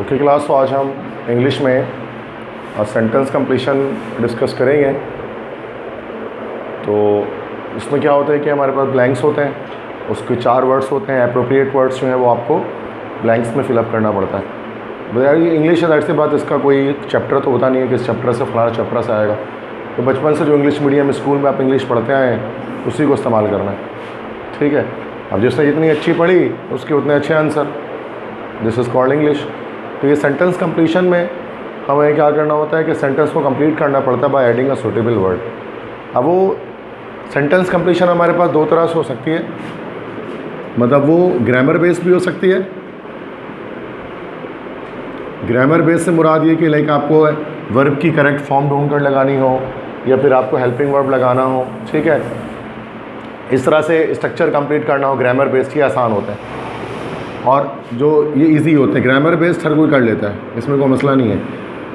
Okay class, तो आज हम इंग्लिश में सेंटेंस कंप्लीशन डिस्कस करेंगे। तो इसमें क्या होता है कि हमारे पास ब्लैंक्स होते हैं, उसके 4 वर्ड्स होते हैं। अप्रोप्रिएट वर्ड्स जो हैं वो आपको ब्लैंक्स में फिलअप करना पड़ता है। तो यार ये इंग्लिश है, दैट से बात, इसका कोई चैप्टर तो होता नहीं है कि इस चैप्टर से फलाना चैप्टर से आएगा। तो बचपन से जो इंग्लिश मीडियम स्कूल में आप इंग्लिश पढ़ते आए हैं उसी को इस्तेमाल करना है, ठीक है। अब जिसने जितनी अच्छी पढ़ी उसके उतने अच्छे answer. This is called English. तो ये सेंटेंस कंप्लीशन में हमें क्या करना होता है कि सेंटेंस को कंप्लीट करना पड़ता है by adding a suitable word. अब वो सेंटेंस कंप्लीशन हमारे पास 2 तरह से हो सकती है, मतलब वो ग्रामर बेस्ड भी हो सकती है। ग्रामर बेस्ड से मुराद ये कि लाइक आपको वर्ब की करेक्ट फॉर्म ढूंढ कर लगानी हो या फिर आपको हेल्पिंग वर्ब लगाना हो, ठीक है। इस तरह से स्ट्रक्चर कंप्लीट करना हो, ग्रामर बेस्ड ही आसान होता है। और जो ये इजी होते हैं ग्रामर बेस्ड हर कोई कर लेता है, इसमें कोई मसला नहीं है।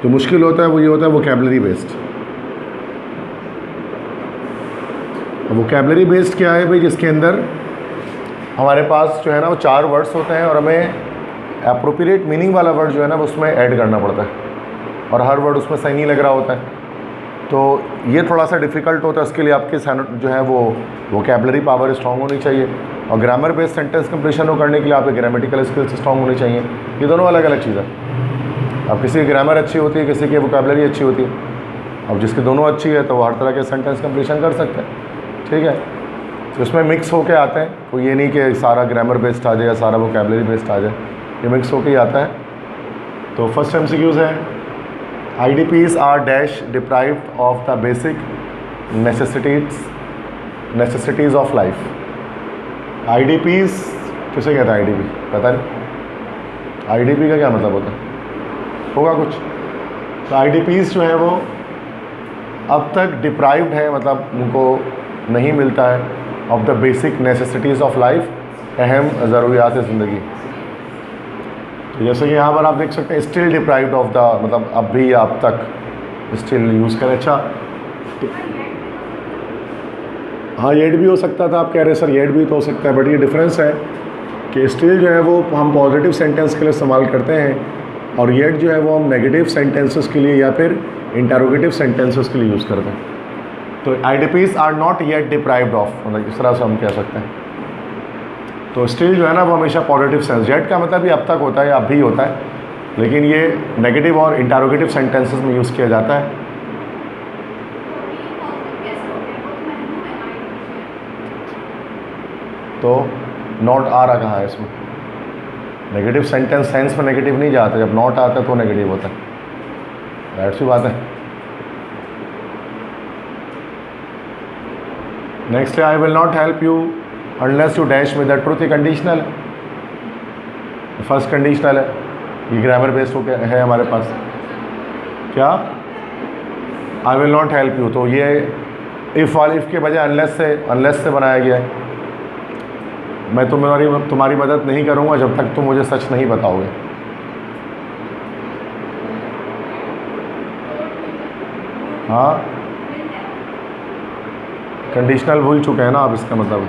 जो मुश्किल होता है वो ये होता है वोकैबुलरी बेस्ड। वोकैबुलरी बेस्ड क्या है भाई, जिसके अंदर हमारे पास जो है ना वो 4 वर्ड्स होते हैं और हमें एप्रोप्रिएट मीनिंग वाला वर्ड जो है ना वो उसमें ऐड करना पड़ता है और हर वर्ड उसमें सही नहीं लग रहा होता है। तो ये थोड़ा सा डिफ़िकल्ट होता है, उसके लिए आपकी जो है वो वोकैबुलरी पावर स्ट्रॉन्ग होनी चाहिए। और ग्रामर बेस्ड सेंटेंस कंप्लीशन को करने के लिए आपके ग्रामेटिकल स्किल्स स्ट्रॉन्ग होनी चाहिए। ये दोनों अलग अलग चीज़ है। अब किसी की ग्रामर अच्छी होती है, किसी की वोकैबुलरी अच्छी होती है। अब जिसकी दोनों अच्छी है तो वो हर तरह के सेंटेंस कंप्लीशन कर सकते हैं, ठीक है। तो इसमें मिक्स होके आते हैं, कोई ये नहीं कि सारा ग्रामर बेस्ड आ जाए या सारा वोकैबुलरी बेस्ड आ जाए, ये मिक्स होके ही आता है। तो फर्स्ट MCQs है, IDPs are dash deprived of the basic necessities of life. IDPs किसे कहता है? IDP पता नहीं। IDP का क्या मतलब होता है? होगा कुछ। तो IDPs जो है वो अब तक डिप्राइव्ड है, मतलब उनको नहीं मिलता है of the basic necessities of life, अहम ज़रूरियात ज़िंदगी। तो जैसे कि यहाँ पर आप देख सकते हैं स्टिल डिप्राइव्ड ऑफ द, मतलब अब भी या अब तक, स्टिल यूज़ करें। अच्छा, तो हाँ येट भी हो सकता था, आप कह रहे हैं सर येट भी तो हो सकता है, बट ये डिफरेंस है कि स्टिल जो है वो हम पॉजिटिव सेंटेंस के लिए इस्तेमाल करते हैं और येट जो है वो हम नेगेटिव सेंटेंसेस के लिए या फिर इंटरोगेटिव सेंटेंसेस के लिए यूज़ करते हैं। तो IDPs are not yet deprived of, मतलब इस तरह से हम कह सकते हैं। तो स्टिल जो है ना वो हमेशा पॉजिटिव सेंस, येट का मतलब ये अब तक होता है या अब भी होता है, लेकिन ये नेगेटिव और इंटरोगेटिव सेंटेंसेस में यूज़ किया जाता है। तो नॉट आ रहा कहाँ है इसमें? नेगेटिव सेंटेंस सेंस में नेगेटिव नहीं जाता, जब नॉट आता है तो नेगेटिव होता है, दैट सी बात है। नेक्स्ट है I will not help you unless you dash with the truth. ये कंडीशनल है, फर्स्ट कंडीशनल है, ये ग्रामर बेस्ड हो है हमारे पास। क्या? I will not help you, तो ये इफ़ वाली इफ़ के बजाय अनलेस से बनाया गया है। मैं तुम्हारी मदद नहीं करूँगा जब तक तुम मुझे सच नहीं बताओगे। हाँ, कंडीशनल भूल चुके हैं ना आप, इसका मतलब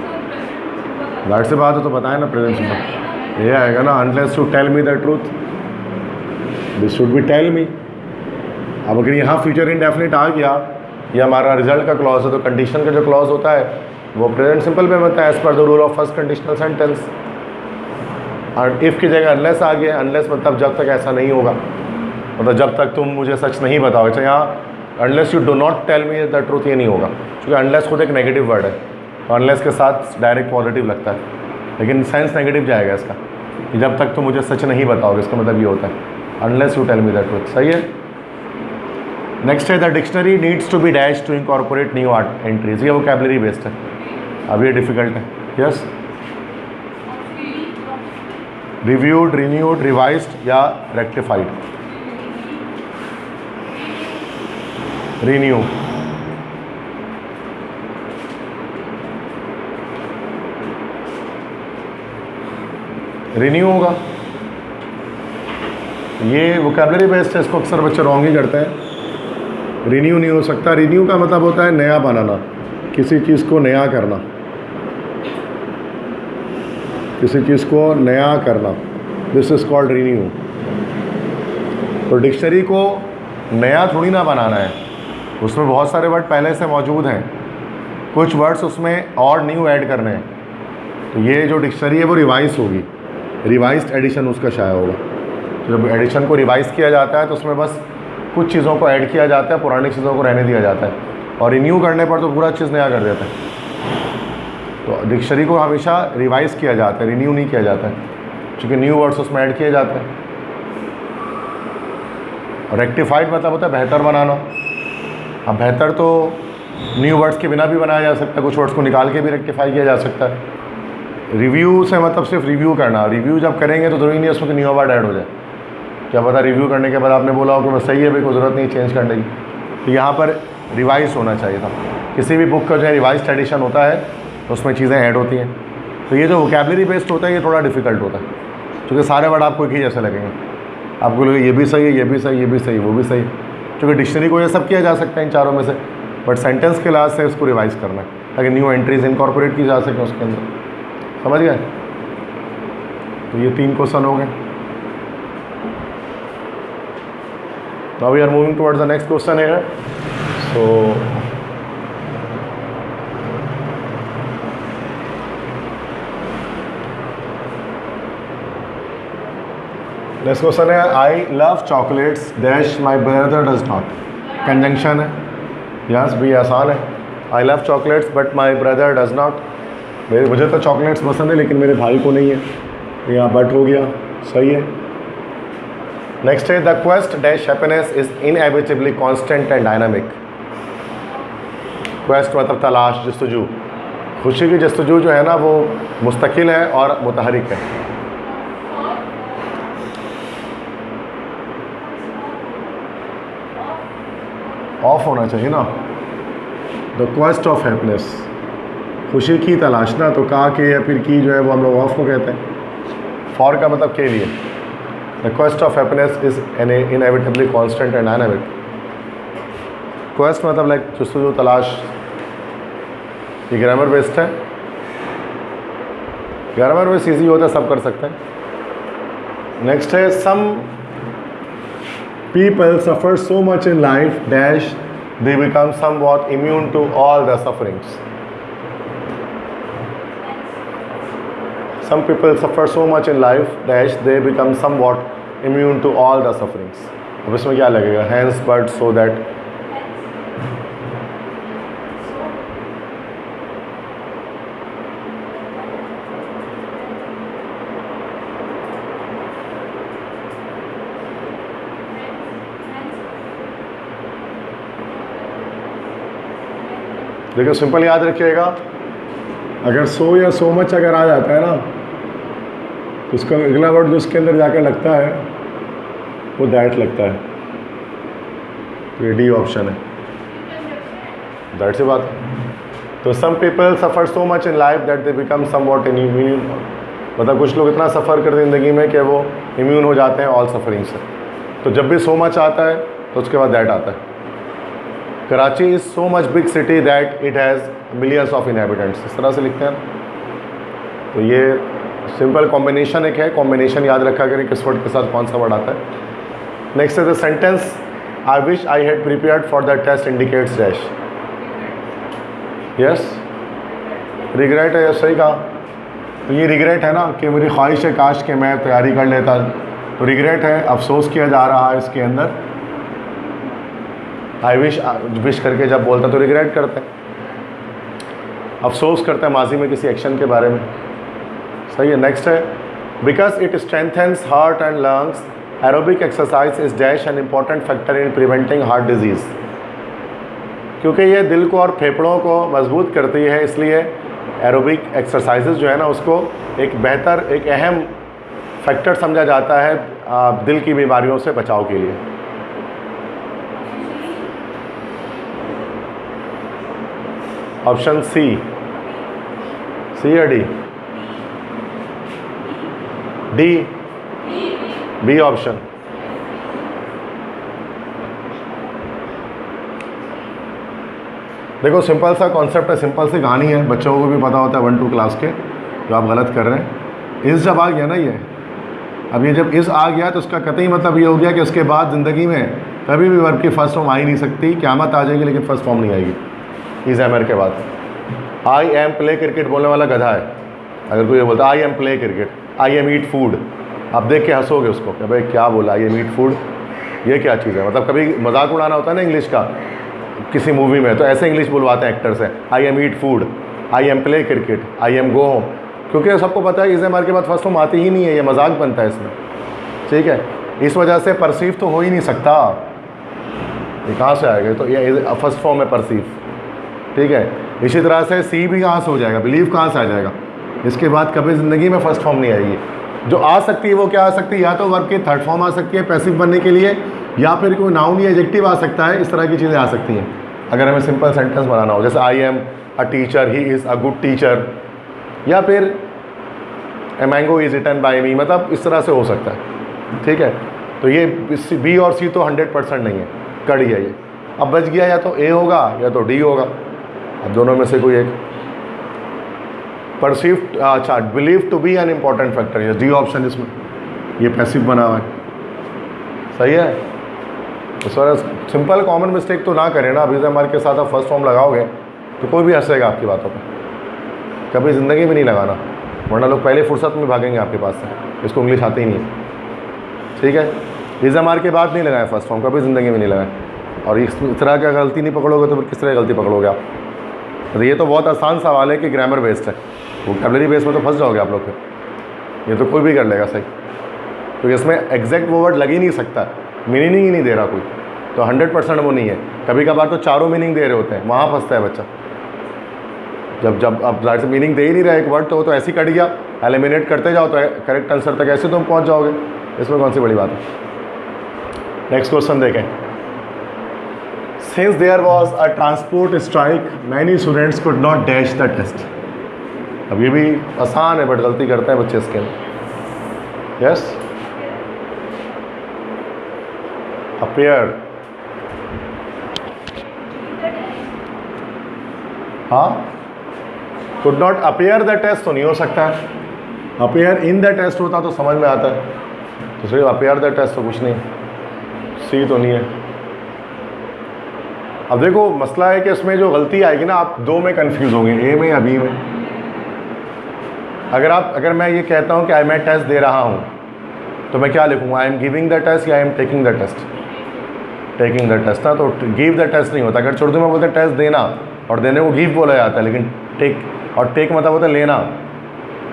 लाइट से बात हो तो बताएं ना प्रेजेंट सिंपल। ये आएगा ना unless you tell me the truth, this should be tell me. अब अगर यहाँ फ्यूचर इंडेफिनिट आ गया, ये हमारा रिजल्ट का क्लॉज है, तो कंडीशन का जो क्लॉज होता है वो प्रेजेंट सिंपल में बनता है as per the rule of first conditional sentence. और इफ़ की जगह अनलेस आ गया, अनलेस मतलब जब तक ऐसा नहीं होगा, मतलब जब तक तुम मुझे सच नहीं बताओगे। तो यहाँ unless you do not tell me the truth ये नहीं होगा, क्योंकि अनलेस खुद एक नेगेटिव वर्ड है, तो अनलेस के साथ डायरेक्ट पॉजिटिव लगता है, लेकिन सेंस नेगेटिव जाएगा इसका, कि जब तक तुम मुझे सच नहीं बताओगे, इसका मतलब ये होता है unless you tell me the truth. सही है। नेक्स्ट है the dictionary needs to be dash to incorporate new entries. ये वोकैबुलरी बेस्ड है, अब ये डिफ़िकल्ट है। यस, रिव्यूड, रिन्यूड, रिवाइज्ड या रेक्टिफाइड। रिन्यू, रिन्यू होगा। ये वोकैबुलरी बेस्ड है, इसको अक्सर बच्चे रॉन्ग ही करते हैं। रिन्यू नहीं हो सकता। रिन्यू का मतलब होता है नया बनाना, किसी चीज़ को नया करना, किसी चीज़ को नया करना, दिस इज़ कॉल्ड रिन्यू। तो डिक्शनरी को नया थोड़ी ना बनाना है, उसमें बहुत सारे वर्ड पहले से मौजूद हैं, कुछ वर्ड्स उसमें और न्यू ऐड करने हैं। तो ये जो डिक्शनरी है वो रिवाइज होगी, रिवाइज्ड एडिशन उसका शाया होगा। तो जब एडिशन को रिवाइज किया जाता है तो उसमें बस कुछ चीज़ों को ऐड किया जाता है, पुरानी चीज़ों को रहने दिया जाता है, और रिन्यू करने पर तो पूरा चीज़ नया कर देता है। तो डिक्शनरी को हमेशा रिवाइज किया जाता है, रिन्यू नहीं किया जाता है, क्योंकि न्यू वर्ड्स उसमें ऐड किए जाते हैं। और रेक्टिफाइड मतलब होता है बेहतर बनाना। अब बेहतर तो न्यू वर्ड्स के बिना भी बनाया जा सकता है, कुछ वर्ड्स को निकाल के भी रेक्टिफाई किया जा सकता है। रिव्यू से मतलब सिर्फ रिव्यू करना, रिव्यू जब करेंगे तो ज़रूरी नहीं है उसमें कि न्यू वर्ड ऐड हो जाए। क्या पता रिव्यू करने के बाद आपने बोला हो कि बस सही है भाई, कोई ज़रूरत नहीं चेंज करने की। तो यहाँ पर रिवाइज होना चाहिए था। किसी भी बुक का जो है रिवाइज्ड एडिशन होता है तो उसमें चीज़ें ऐड होती हैं। तो ये जो वोकैबुलरी बेस्ड होता है ये थोड़ा डिफिकल्ट होता है, क्योंकि सारे वर्ड आपको एक ही जैसे लगेंगे। आपको लगे ये भी सही है, ये भी सही, ये भी सही, वो भी सही, क्योंकि डिक्शनरी को ये सब किया जा सकता है इन चारों में से, बट सेंटेंस के लिहाज से उसको रिवाइज करना है ताकि न्यू एंट्रीज इनकॉर्पोरेट की जा सकें उसके अंदर। समझ गए? तो ये 3 क्वेश्चन हो गए। Now we are moving towards the next question here. So next question है I love chocolates dash my brother does not. Conjunction है, यस भी आसान है। I love chocolates but my brother does not. मुझे तो chocolates पसंद है लेकिन मेरे भाई को नहीं है। यहाँ बट हो गया, सही है। नेक्स्ट है the quest dash happiness is inevitably constant and dynamic. Quest मतलब तलाश, जस्तजू। खुशी की जस्तजू जो है ना वो मुस्तकिल है और मुतहरिक है। ऑफ होना चाहिए ना, द क्वेस्ट ऑफ हैप्पीनेस, खुशी की तलाशना। तो का के या फिर की जो है वो हम लोग ऑफ को कहते हैं। फॉर का मतलब के लिए। The quest of happiness is inevitably constant and dynamic. Quest मतलब लाइक जस्तजू, तलाश। ये ग्रामर बेस्ड है, ग्रामर बेस्ड ईजी होता है, सब कर सकते हैं। नेक्स्ट है some people suffer so much in life dash they become somewhat immune to all the sufferings. Some people suffer so much in life dash they become somewhat immune to all the sufferings. अब इसमें क्या लगेगा? Hence but so that. देखिए simple याद रखिएगा, अगर सो या so much अगर आ जाता है ना तो उसका अगला वर्ड जो उसके अंदर जाकर लगता है वो दैट लगता है। तो ये डी ऑप्शन है, दैट से बात। तो some people suffer so much in life that they become somewhat immune. मतलब कुछ लोग इतना सफ़र करते ज़िंदगी में कि वो इम्यून हो जाते हैं ऑल सफरिंग से। तो जब भी सो मच आता है तो उसके बाद दैट आता है। Karachi is so much big city that it has millions of inhabitants, इस तरह से लिखते हैं। तो ये सिंपल कॉम्बिनेशन एक है, कॉम्बिनेशन याद रखा करें किस वर्ड के साथ कौन सा वर्ड आता है। नेक्स्ट है the sentence I wish I had prepared for the test indicates dash. Yes, regret है, सही कहा। तो ये रिग्रेट है ना कि मेरी ख्वाहिश है काश के मैं तैयारी कर लेता। तो रिग्रेट है, अफसोस किया जा रहा है इसके अंदर। आई विश करके जब बोलता तो रिग्रेट करते हैं, अफसोस करते हैं माजी में किसी एक्शन के बारे में। सही है। नेक्स्ट है because it strengthens heart and lungs aerobic exercise is dash N important factor in preventing heart disease. क्योंकि ये दिल को और फेफड़ों को मजबूत करती है, इसलिए एरोबिक एक्सरसाइजेज जो है ना उसको एक बेहतर, एक अहम फैक्टर समझा जाता है दिल की बीमारियों से बचाव के लिए। ऑप्शन सी या डी? D, B option. देखो सिंपल सा कॉन्सेप्ट है, सिंपल सी कहानी है, बच्चों को भी पता होता है 1-2 क्लास के, जो आप गलत कर रहे हैं। इस जब आ गया ना ये, अब ये जब इस आ गया तो उसका कतई मतलब ये हो गया कि उसके बाद ज़िंदगी में कभी भी वर्ब की फर्स्ट फॉर्म आ ही नहीं सकती। क़यामत आ जाएगी लेकिन फर्स्ट फॉर्म नहीं आएगी इज़ एमर के बाद। आई एम प्ले क्रिकेट बोलने वाला गधा है। अगर कोई ये बोलता I am play cricket, I am eat food, आप देख के हंसोगे उसको कि भाई क्या बोला, आई एम ईट फूड, ये क्या चीज़ है। मतलब कभी मजाक उड़ाना होता है ना इंग्लिश का किसी मूवी में, तो ऐसे इंग्लिश बुलवाते हैं एक्टर से, I am eat food, I am play cricket, I am go home, क्योंकि सबको पता है इज़ एमर के बाद फर्स्ट फॉर्म आती ही नहीं है, ये मजाक बनता है इसमें, ठीक है। इस वजह से परसीव तो हो ही नहीं सकता, ये कहाँ से आएगा, तो ये फर्स्ट फॉर्म है परसीव, ठीक है। इसी तरह से सी भी कहाँ से हो जाएगा, बिलीव कहाँ से आ जाएगा, इसके बाद कभी ज़िंदगी में फर्स्ट फॉर्म नहीं आएगी। जो आ सकती है वो क्या आ सकती है, या तो वर्ब की थर्ड फॉर्म आ सकती है पैसिव बनने के लिए, या फिर कोई नाउन या एडजेक्टिव आ सकता है, इस तरह की चीज़ें आ सकती हैं अगर हमें सिंपल सेंटेंस बनाना हो, जैसे I am a teacher, he is a good teacher, या फिर a mango is eaten by me, मतलब इस तरह से हो सकता है, ठीक है। तो ये बी और सी तो 100% नहीं है, कट गया ये। अब बच गया या तो ए होगा या तो डी होगा, अब दोनों में से कोई एक। परसीव अच्छा believe to be an important factor, ये डी ऑप्शन इसमें, ये पैसिव बना हुआ है, सही है। इस बार सिंपल कॉमन मिस्टेक तो ना करें ना, अभी हमारे के साथ आप फर्स्ट फॉर्म लगाओगे तो कोई भी हंसेगा आपकी बातों पे, कभी ज़िंदगी में नहीं लगाना, वरना लोग पहले फुर्सत में भागेंगे आपके पास से, इसको इंग्लिश आती ही नहीं है, ठीक है। इज़ एम आर के बाद नहीं लगाए फर्स्ट फॉर्म, कभी ज़िंदगी में नहीं लगाए, और इस तरह का गलती नहीं पकड़ोगे तो फिर किस तरह गलती पकड़ोगे आप। तो ये तो बहुत आसान सवाल है कि ग्रामर बेस्ड है, वोकैबुलरी बेस में तो फंस जाओगे आप लोग फिर, ये तो कोई भी कर लेगा सही, तो इसमें एग्जैक्ट वो वर्ड लग ही नहीं सकता, मीनिंग ही नहीं दे रहा कोई, तो 100% वो नहीं है। कभी कभार तो चारों मीनिंग दे रहे होते हैं, वहाँ फंसता है बच्चा। जब अब जाहिर से मीनिंग दे ही नहीं रहा एक वर्ड, तो ऐसे ही कट गया, एलिमिनेट करते जाओ तो करेक्ट आंसर तक ऐसे तुम पहुँच जाओगे, इसमें कौन सी बड़ी बात है। नेक्स्ट क्वेश्चन देखें। Since there was a transport strike many students could not dash the test. अब ये भी आसान है बट गलती करते हैं बच्चे इसके अंदर। यस, अपेयर, हाँ, could not appear the test तो नहीं हो सकता है, अपेयर इन द टेस्ट होता तो समझ में आता है, तो सिर्फ अपेयर द टेस्ट तो कुछ नहीं, सी तो नहीं है। अब देखो मसला है कि इसमें जो गलती आएगी ना, आप दो में कंफ्यूज होंगे, ए में या बी में। अगर मैं ये कहता हूँ कि मैं टेस्ट दे रहा हूँ, तो मैं क्या लिखूँगा, I am giving the test या I am taking the test, taking the test ना, तो गिव द टेस्ट नहीं होता। अगर उर्दू में बोलते हैं टेस्ट देना, और देने को गिव बोला जाता है, लेकिन टेक, और टेक मतलब होता है लेना।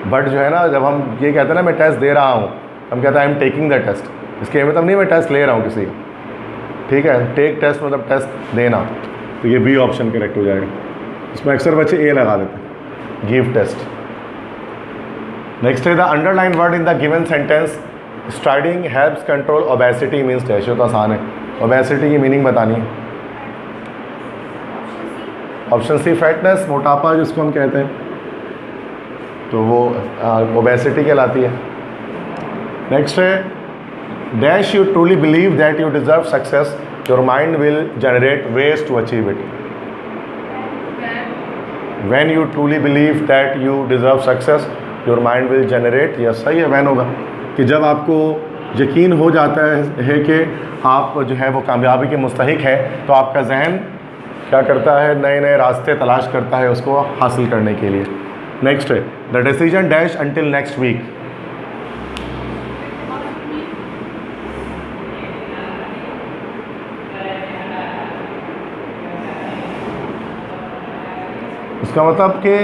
बट जो है ना, जब हम ये कहते हैं ना मैं टेस्ट दे रहा हूँ, हम कहते हैं I am taking the test, इसके मतलब नहीं मैं टेस्ट ले रहा हूँ किसी, ठीक है। टेक टेस्ट मतलब टेस्ट देना, तो ये बी ऑप्शन करेक्ट हो जाएगा। इसमें अक्सर बच्चे ए लगा देते हैं, गिव टेस्ट। नेक्स्ट है the underline word in the given sentence striding helps control obesity means dash. तो आसान है, ओबेसिटी की मीनिंग बतानी है। ऑप्शन सी फैटनेस, मोटापा जिसको हम कहते हैं, तो वो ओबेसिटी कहलाती है। नेक्स्ट है dash you truly believe that you deserve success, your mind will generate ways to achieve it. When you truly believe that you deserve success, your mind will generate, yes सही है, van होगा कि जब आपको यकीन हो जाता है कि आप जो है वो कामयाबी के मुस्तहिक है, तो आपका जहन क्या करता है, नए नए रास्ते तलाश करता है उसको हासिल करने के लिए। नेक्स्ट है the decision dash until next week. इसका मतलब कि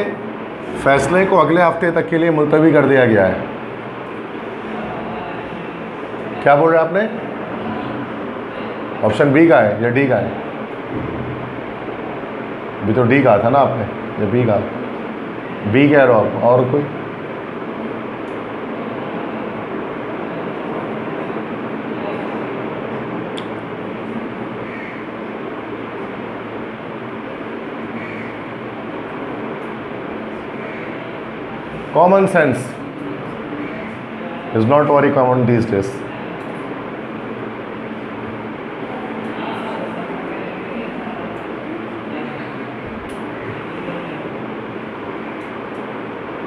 फैसले को अगले हफ्ते तक के लिए मुलतवी कर दिया गया है। क्या बोल रहे हैं आपने, ऑप्शन बी का है या डी का है? अभी तो डी कहा था ना आपने, या बी कहा? बी कह रहे हो आप, और कोई? Common sense is not very common these days.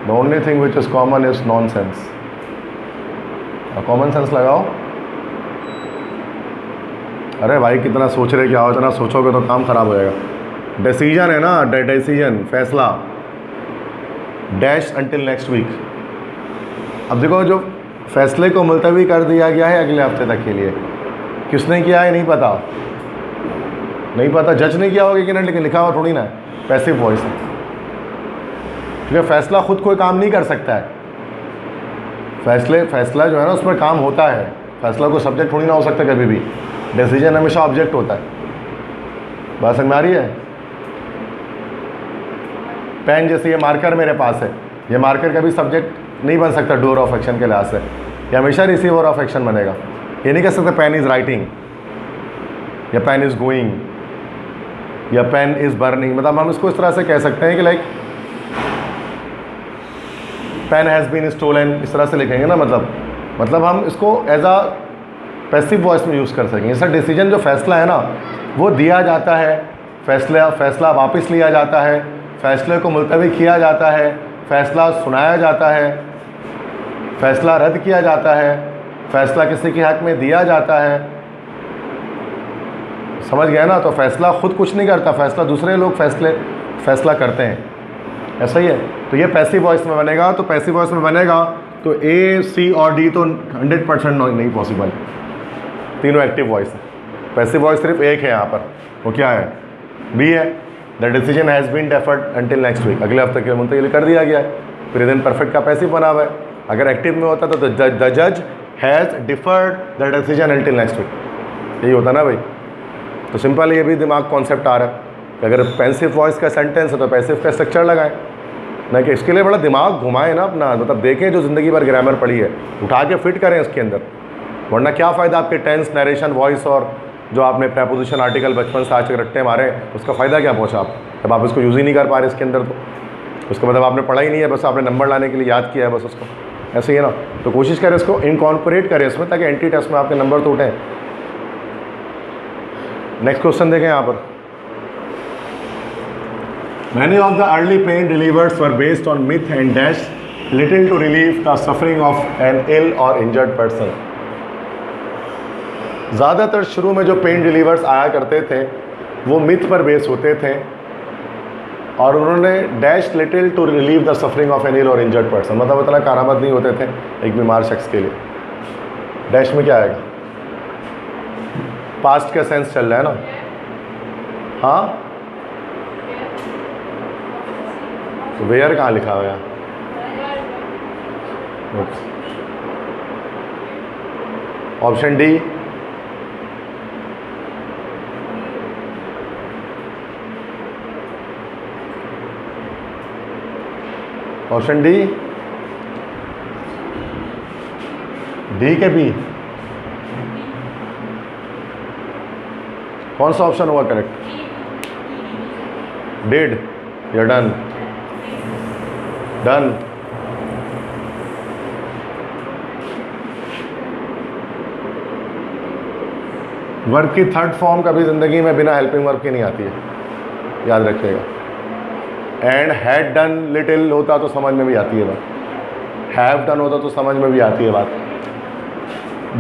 The only thing which is common is nonsense. और कॉमन सेंस लगाओ। अरे भाई कितना सोच रहे, क्या हो, इतना सोचोगे तो काम खराब हो जाएगा। डिसीजन है ना, डिसीजन, फैसला, डैश अंटिल नेक्स्ट वीक। अब देखो जो फैसले को मुलतवी कर दिया गया है अगले हफ्ते तक के लिए, किसने किया है नहीं पता, नहीं पता, जज ने किया होगा कि नहीं, लेकिन लिखा हुआ थोड़ी ना है, पैसिव वॉइस है। क्योंकि फैसला खुद कोई काम नहीं कर सकता है, फैसला जो है ना उसमें काम होता है, फैसला को सब्जेक्ट थोड़ी ना हो सकता कभी भी, डिसीजन हमेशा ऑब्जेक्ट होता है। बात समझ में आ रही है? पेन जैसे ये मार्कर मेरे पास है, ये मार्कर कभी सब्जेक्ट नहीं बन सकता डोर ऑफ एक्शन के लिहाज से, ये हमेशा रिसीवर ऑफ एक्शन बनेगा। ये नहीं कह सकते पेन इज़ राइटिंग या पेन इज़ गोइंग या पेन इज़ बर्निंग। मतलब हम इसको इस तरह से कह सकते हैं कि like pen has been stolen, इस तरह से लिखेंगे ना, मतलब हम इसको एज आ पैसिव वॉइस में यूज़ कर सकेंगे। इसका डिसीजन जो फैसला है ना वो दिया जाता है, फैसला वापस लिया जाता है, फैसले को मुलतवी किया जाता है, फैसला सुनाया जाता है, फैसला रद्द किया जाता है, फैसला किसी के हक़ में दिया जाता है। समझ गए ना? तो फैसला खुद कुछ नहीं करता, फैसला दूसरे लोग फैसला करते हैं, ऐसा ही है। तो ये पैसिव वॉइस में बनेगा, तो पैसिव वॉइस में बनेगा तो ए, सी और डी तो 100% नहीं पॉसिबल, तीनों एक्टिव वॉइस है। पैसिव वॉइस सिर्फ एक है यहाँ पर, वो क्या है? बी है, the decision has been deferred until next week, अगले हफ्ते के मुंतकिल कर दिया गया है। प्रेजेंट परफेक्ट का पैसिव बना हुआ है। अगर एक्टिव में होता तो द जज has deferred the decision until next week, यही होता ना भाई। तो सिंपल ये भी दिमाग कॉन्सेप्ट आ रहा है कि अगर पैसिव वॉइस का सेंटेंस है तो पैसिव का स्ट्रक्चर लगाएं, ना कि इसके लिए बड़ा दिमाग घुमाएं ना अपना। मतलब देखें जो ज़िंदगी भर ग्रामर पढ़ी है उठा के फिट करें इसके अंदर, वरना क्या फ़ायदा आपके टेंस, नरेशन, वॉइस और जो आपने प्रपोजिशन, आर्टिकल बचपन से आज तक रट्टे मारे, उसका फ़ायदा क्या पहुँचा आप जब आप इसको यूज़ ही नहीं कर पा रहे इसके अंदर? तो उसका मतलब आपने पढ़ा ही नहीं है, बस आपने नंबर लाने के लिए याद किया है बस उसको, ऐसे ही है ना। तो कोशिश करें इसको इनकॉर्पोरेट करें इसमें, ताकि एंटी टेस्ट में आपके नंबर तो उठें। नेक्स्ट क्वेश्चन देखें यहाँ पर। Many of the early pain relievers were based on myth and dash little to relieve the suffering of an ill or injured person. ज़्यादातर शुरू में जो पेन रिलीवर्स आया करते थे वो मिथ पर बेस होते थे और उन्होंने dash little to relieve the suffering of an ill और इंजर्ड पर्सन, मतलब इतना कारामद नहीं होते थे एक बीमार शख्स के लिए। डैश में क्या आएगा? पास्ट का सेंस चल रहा है ना। हाँ, तो वेयर कहाँ लिखा हुआ है? Option D, option D, D के बी, कौन सा ऑप्शन हुआ करेक्ट? डिड या डन? डन। वर्ब की थर्ड फॉर्म कभी ज़िंदगी में बिना हेल्पिंग वर्ब के नहीं आती है, याद रखिएगा। एंड हैड डन लिटिल होता तो समझ में भी आती है बात, हैव डन होता तो समझ में भी आती है बात।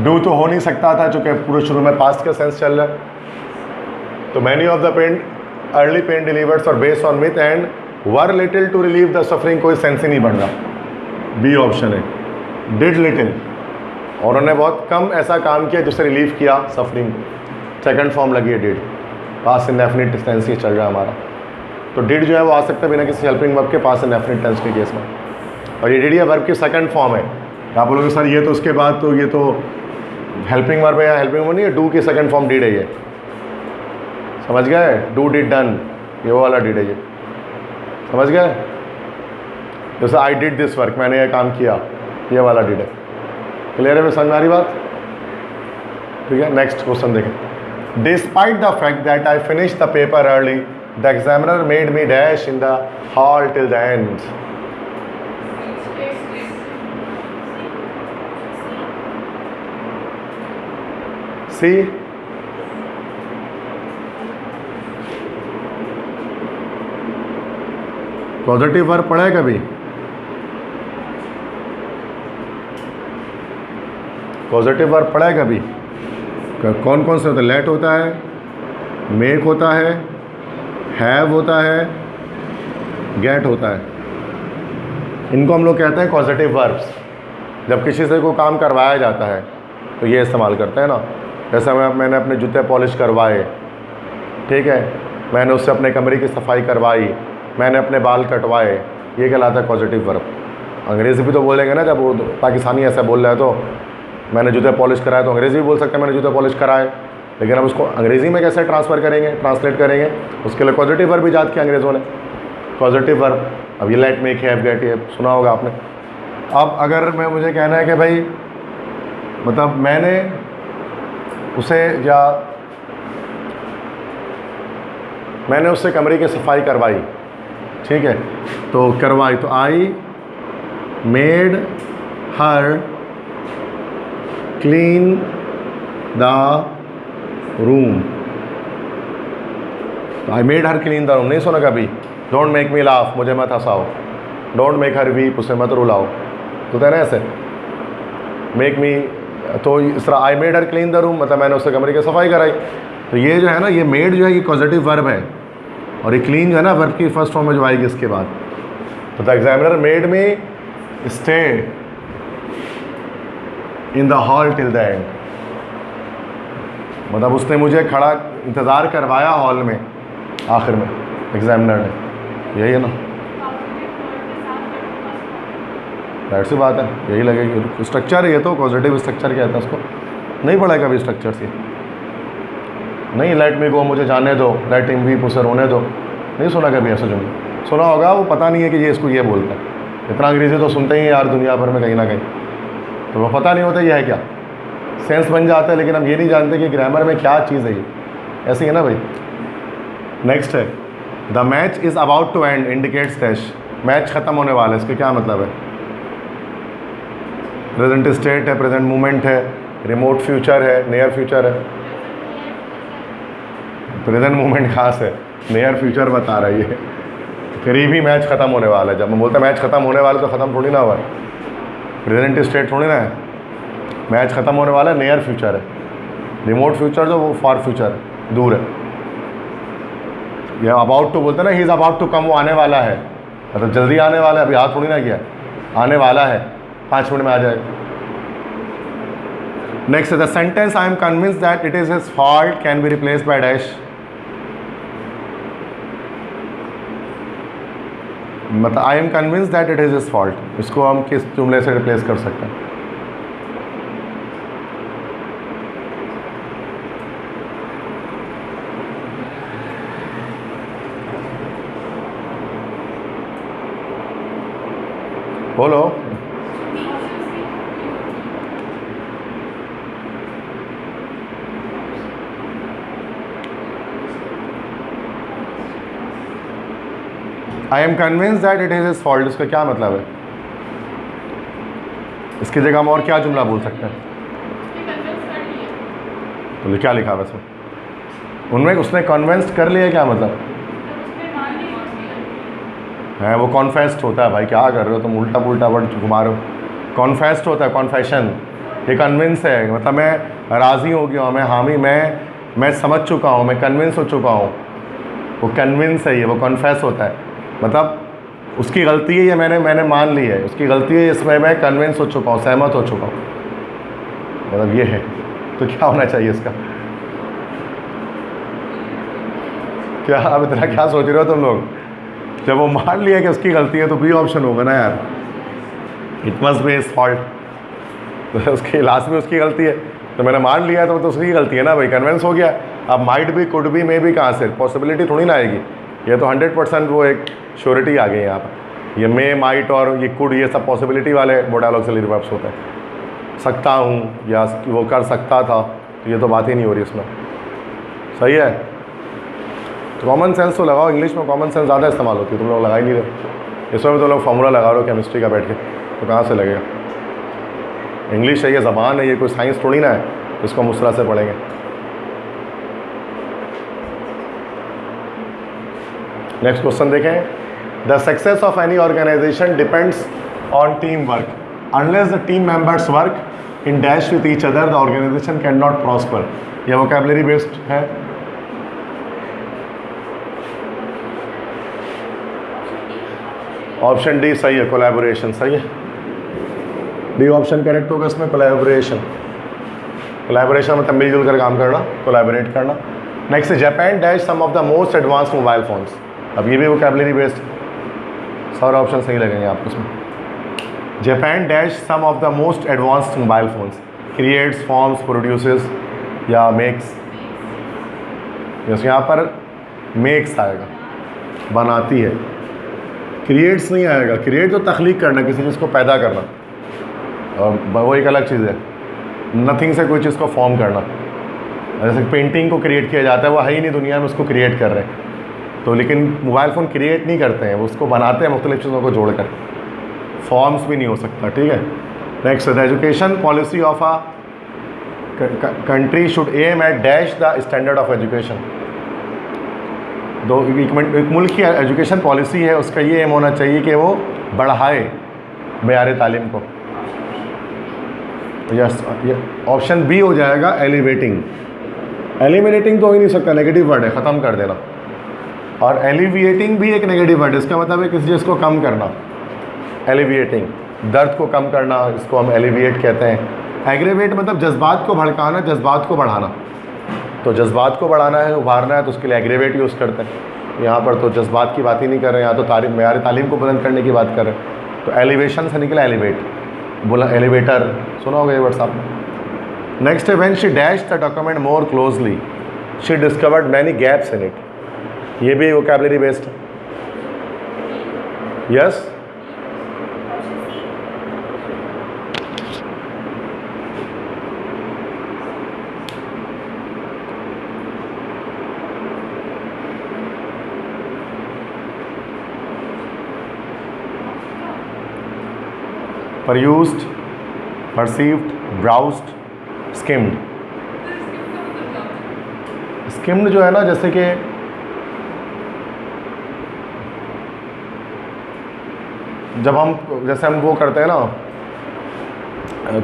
डू तो हो नहीं सकता था चूँकि पूरे शुरू में पास्ट का सेंस चल रहा है। तो many of the pain early pain delivers और based on myth and were little to relieve the suffering, कोई सेंस ही नहीं बन रहा। बी ऑप्शन है, डिड लिटिल, और उन्होंने बहुत कम ऐसा काम किया जिससे रिलीव किया सफरिंग। सेकंड फॉर्म लगी है डिड, पास्ट इंडेफिनिट टेंस ही चल रहा है हमारा। तो डिड जो है वो आ सकता है बिना किसी हेल्पिंग वर्ब के, पास्ट इंडेफिनिट टेंस के केस में। और ये डिड या वर्ब की सेकंड फॉर्म है। आप बोलोगे सर ये तो उसके बाद तो ये तो हेल्पिंग वर्ब है या हेल्पिंग वर्ब नहीं है, डू की सेकंड फॉर्म डिड है ये, समझ गए? डू डिड डन, ये वो वाला डिड है ये, समझ गए? जैसे आई डिड दिस वर्क, मैंने ये काम किया, ये वाला डिड है। क्लियर है? समझ में आ रही बात? ठीक है, नेक्स्ट क्वेश्चन देखें। Despite the fact that I finish the paper early, the examiner made me dash in the hall till the end. C, positive verb पढ़ा है कभी? पॉजिटिव वर्ब पढ़ा है कभी? कौन कौन से होते हैं? लेट होता है, मेक होता है, हैव होता है, गेट होता है। इनको हम लोग कहते हैं पॉजिटिव वर्ब्स। जब किसी से कोई काम करवाया जाता है तो ये इस्तेमाल करते हैं ना। जैसे मैंने अपने जूते पॉलिश करवाए, ठीक है, मैंने उससे अपने कमरे की सफाई करवाई, मैंने अपने बाल कटवाए, ये कहलाता है पॉजिटिव वर्ब। अंग्रेज़ी भी तो बोलेंगे ना, जब वो पाकिस्तानी ऐसा बोल रहा है तो मैंने जूते पॉलिश कराए, तो अंग्रेज़ी भी बोल सकते हैं मैंने जूते पॉलिश कराए। लेकिन अब उसको अंग्रेज़ी में कैसे ट्रांसफ़र करेंगे, ट्रांसलेट करेंगे? उसके लिए पॉजिटिव वर्ब ईजाद किया अंग्रेज़ों ने, पॉजिटिव वर्ब। अब ये लेट, मेक, हैव, गेट, ये सुना होगा आपने। अब अगर मुझे कहना है कि भाई मतलब मैंने उसे या मैंने उससे कमरे की सफाई करवाई, ठीक है, तो करवाई, तो I made her clean the room. I made her clean the room नहीं सुना कभी? डोंट मेक मी लाफ, मुझे मत हंसाओ। डोंट मेक हर वीप, उसे मत रुलाओ। तो है ना ऐसे मेक मी, तो इस तरह I made her clean the room मतलब मैंने उससे कमरे की सफाई कराई। तो ये जो है ना, ये मेड जो है ये पॉजिटिव वर्ब है, और ये क्लीन जो है ना वर्ब की फर्स्ट फॉर्म में जो आएगी इसके बाद। तो the examiner made me stay in the hall till the and, मतलब उसने मुझे खड़ा इंतज़ार करवाया हॉल में आखिर में, एग्जामिनर ने। यही है ना, राइट सी बात है, यही लगेगी। स्ट्रक्चर है ये तो, पॉजिटिव स्ट्रक्चर कहते हैं उसको। नहीं पढ़ा है कभी स्ट्रक्चर से? नहीं, लेट मी गो, मुझे जाने दो, लेट हिम वीप, उसे रोने दो, नहीं सुना कभी ऐसा जुमला? सुना होगा, वो पता नहीं है कि ये इसको ये बोलता है। इतना अंग्रेज़ी तो सुनते ही हैं यार दुनिया भर में कहीं ना कहीं, तो वो पता नहीं होता ये है क्या, सेंस बन जाता है, लेकिन हम ये नहीं जानते कि ग्रामर में क्या चीज़ है ये। ऐसी है ना भाई। नेक्स्ट है the match is about to end indicates dash, match ख़त्म होने वाला है, इसका क्या मतलब है? प्रेजेंट स्टेट है, प्रेजेंट मोमेंट है, रिमोट फ्यूचर है, नियर फ्यूचर है। प्रेजेंट मोमेंट खास है, नियर फ्यूचर बता रही है, करीब ही मैच ख़त्म होने वाला है। जब मैं बोलता मैच ख़त्म होने वाला तो ख़त्म थोड़ी ना हुआ है, प्रेजेंट स्टेट थोड़ी ना है, मैच ख़त्म होने वाला है, नियर फ्यूचर है। रिमोट फ्यूचर जो वो फार फ्यूचर है, दूर है। ये अबाउट टू बोलते हैं ना, he is about to come, वो आने वाला है, मतलब जल्दी आने वाला है, अभी हाथ थोड़ी ना किया, आने वाला है, 5 मिनट में आ जाएगा। Next the sentence I am convince that it is his fault can be replaced by dash, मतलब I am convince that it is his fault, इसको हम किस जुमले से रिप्लेस कर सकते हैं? बोलो। आई am convince that it is his fault, इसका क्या मतलब है? इसकी जगह हम और क्या जुमला बोल सकते हैं? तो क्या लिखा वैसे उनमें? उसने कन्विंस कर लिया, क्या मतलब है? वो कॉन्फेस्ड होता है भाई, क्या कर रहे हो तुम, उल्टा पुल्टा वर्ड घुमा रहे हो। कॉन्फेस्ड होता है, कॉन्फेशन। ये कन्विंस है, मतलब मैं राज़ी हो गया हूँ, मैं हामी, मैं समझ चुका हूँ, मैं कन्विंस हो चुका हूँ। वो कन्विंस है, ये वो कॉन्फेस होता है, मतलब उसकी गलती है, ये मैंने मान ली है, उसकी गलती है, इसमें मैं कन्विंस हो चुका हूँ, सहमत हो चुका हूँ, मतलब ये है। तो क्या होना चाहिए इसका? क्या अब इतना क्या सोच रहे हो तुम लोग? जब वो मान लिया कि उसकी गलती है तो बी ऑप्शन होगा ना यार, it must be his fault. तो उसकी लास्ट में उसकी गलती है, तो मैंने मान लिया तो उसकी गलती है ना भाई, कन्विंस हो गया। अब माइट भी, कुड भी, मे भी कहाँ से, पॉसिबिलिटी थोड़ी ना आएगी, ये तो 100% वो एक श्योरिटी आ गई यहाँ पर। ये मे, माइट और ये कुड, ये सब पॉसिबिलिटी वाले मोडाल ऑक्सिलरी वर्ब्स होते हैं। सकता हूँ या वो कर सकता था, तो ये तो बात ही नहीं हो रही इसमें, सही है। तो कॉमन सेंस तो लगाओ, इंग्लिश में कॉमन सेंस ज़्यादा इस्तेमाल होती है, तुम लोग लगा ही नहीं रहे। इसमें भी तो लोग फॉर्मूला लगा रहे हो केमिस्ट्री का बैठ के, तो कहाँ से लगेगा? इंग्लिश है, ये ज़बान है, ये कोई साइंस थोड़ी ना है इसको हम उस तरह से पढ़ेंगे। नेक्स्ट क्वेश्चन देखें। The success of any organisation depends on team work, unless the team members work in dash with each other the organisation can not prosper. यह वोकैबुलरी बेस्ड है। ऑप्शन डी सही है, कोलैबोरेशन सही है। D option correct होगा इसमें, collaboration. Collaboration मतलब मिलजुल कर काम करना, कोलैबोरेट करना। Next Japan dash some of the most advance mobile phones. अब ये भी वोकैबुलरी बेस्ड, सारे ऑप्शन सही लगेंगे आपको इसमें। Japan dash some of the most advanced mobile phones, creates, forms, produces या मेक्स। जैसे यहाँ पर मेक्स आएगा, बनाती है। क्रिएट्स नहीं आएगा, क्रिएट तो तख्लीक करना, किसी चीज़ को पैदा करना, और वो एक अलग चीज़ है। नथिंग से कोई चीज़ को फॉर्म करना, जैसे पेंटिंग को क्रिएट किया जाता है, वो है ही नहीं दुनिया में, उसको क्रिएट कर रहे हैं। तो लेकिन मोबाइल फ़ोन क्रिएट नहीं करते हैं, वो उसको बनाते हैं मुख्तलिफ चीज़ों को जोड़कर। फॉर्म्स भी नहीं हो सकता, ठीक है। Next, the education policy of a country should aim at dash the standard of education. एक मुल्क की एजुकेशन पॉलिसी है, उसका ये एम होना चाहिए कि वो बढ़ाए मेयार तालीम को। यस, ऑप्शन बी हो जाएगा, एलिवेटिंग। एलिमिनेटिंग तो हो ही नहीं सकता, नेगेटिव वर्ड है, ख़त्म कर देना। और एलिविएटिंग भी एक नेगेटिव वर्ड है, इसका मतलब है किसी चीज़ को कम करना। एलिविएटिंग, दर्द को कम करना, इसको हम एलिविएट कहते हैं। एग्रेवेट मतलब जज्बात को भड़काना, जज्बात को बढ़ाना। तो जज्बात को बढ़ाना है, उभारना है, तो उसके लिए एग्रेवेट यूज़ करते हैं। यहाँ पर तो जज्बात की बात ही नहीं कर रहे हैं, यहाँ तो मेयार तालीम को बुलंद करने की बात कर रहे हैं। तो एलिवेशन से निकला एलिवेट, बोला एलिवेटर, सुना होगा ये वर्ड्स आपने। नेक्स्ट है, when she dash the document more closely she discovered many gaps in it. ये भी वोकैबुलरी बेस्ड है। Yes, perused, perceived, browsed, skimmed। skimmed जो है ना, जैसे कि जब हम वो करते हैं ना,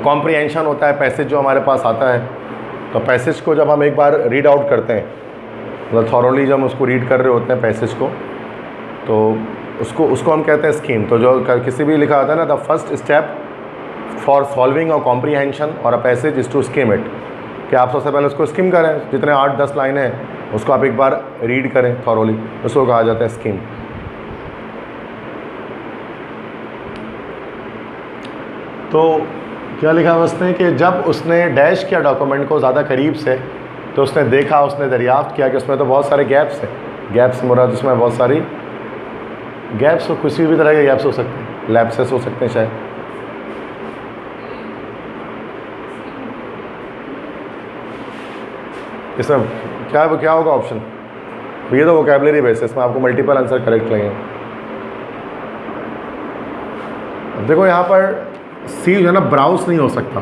कॉम्प्रिहेंशन होता है, पैसेज जो हमारे पास आता है, तो पैसेज को जब हम एक बार रीड आउट करते हैं, मतलब थॉरोली जब हम उसको रीड कर रहे होते हैं पैसेज को, तो उसको हम कहते हैं स्कीम। तो जो किसी भी लिखा होता है ना, the first step for solving a comprehension और a passage is to skim it, कि आप सबसे पहले उसको स्किम करें, जितने 8-10 लाइन हैं उसको आप एक बार रीड करें थॉरोली, उसको कहा जाता है स्किम। तो क्या लिखा है उसने कि जब उसने डैश किया डॉक्यूमेंट को ज़्यादा करीब से, तो उसने देखा, उसने दरियाफ्त किया कि उसमें तो बहुत सारे गैप्स हैं। गैप्स मुराद उसमें बहुत सारी गैप्स हो, किसी भी तरह के गैप्स हो सकते हैं, लैप्सेस हो सकते हैं शायद। इसमें क्या होगा ऑप्शन? ये तो वोकैबुलरी बेस है, इसमें आपको मल्टीपल आंसर करेक्ट लगेंगे। अब देखो यहाँ पर सी जो है ना, ब्राउज नहीं हो सकता।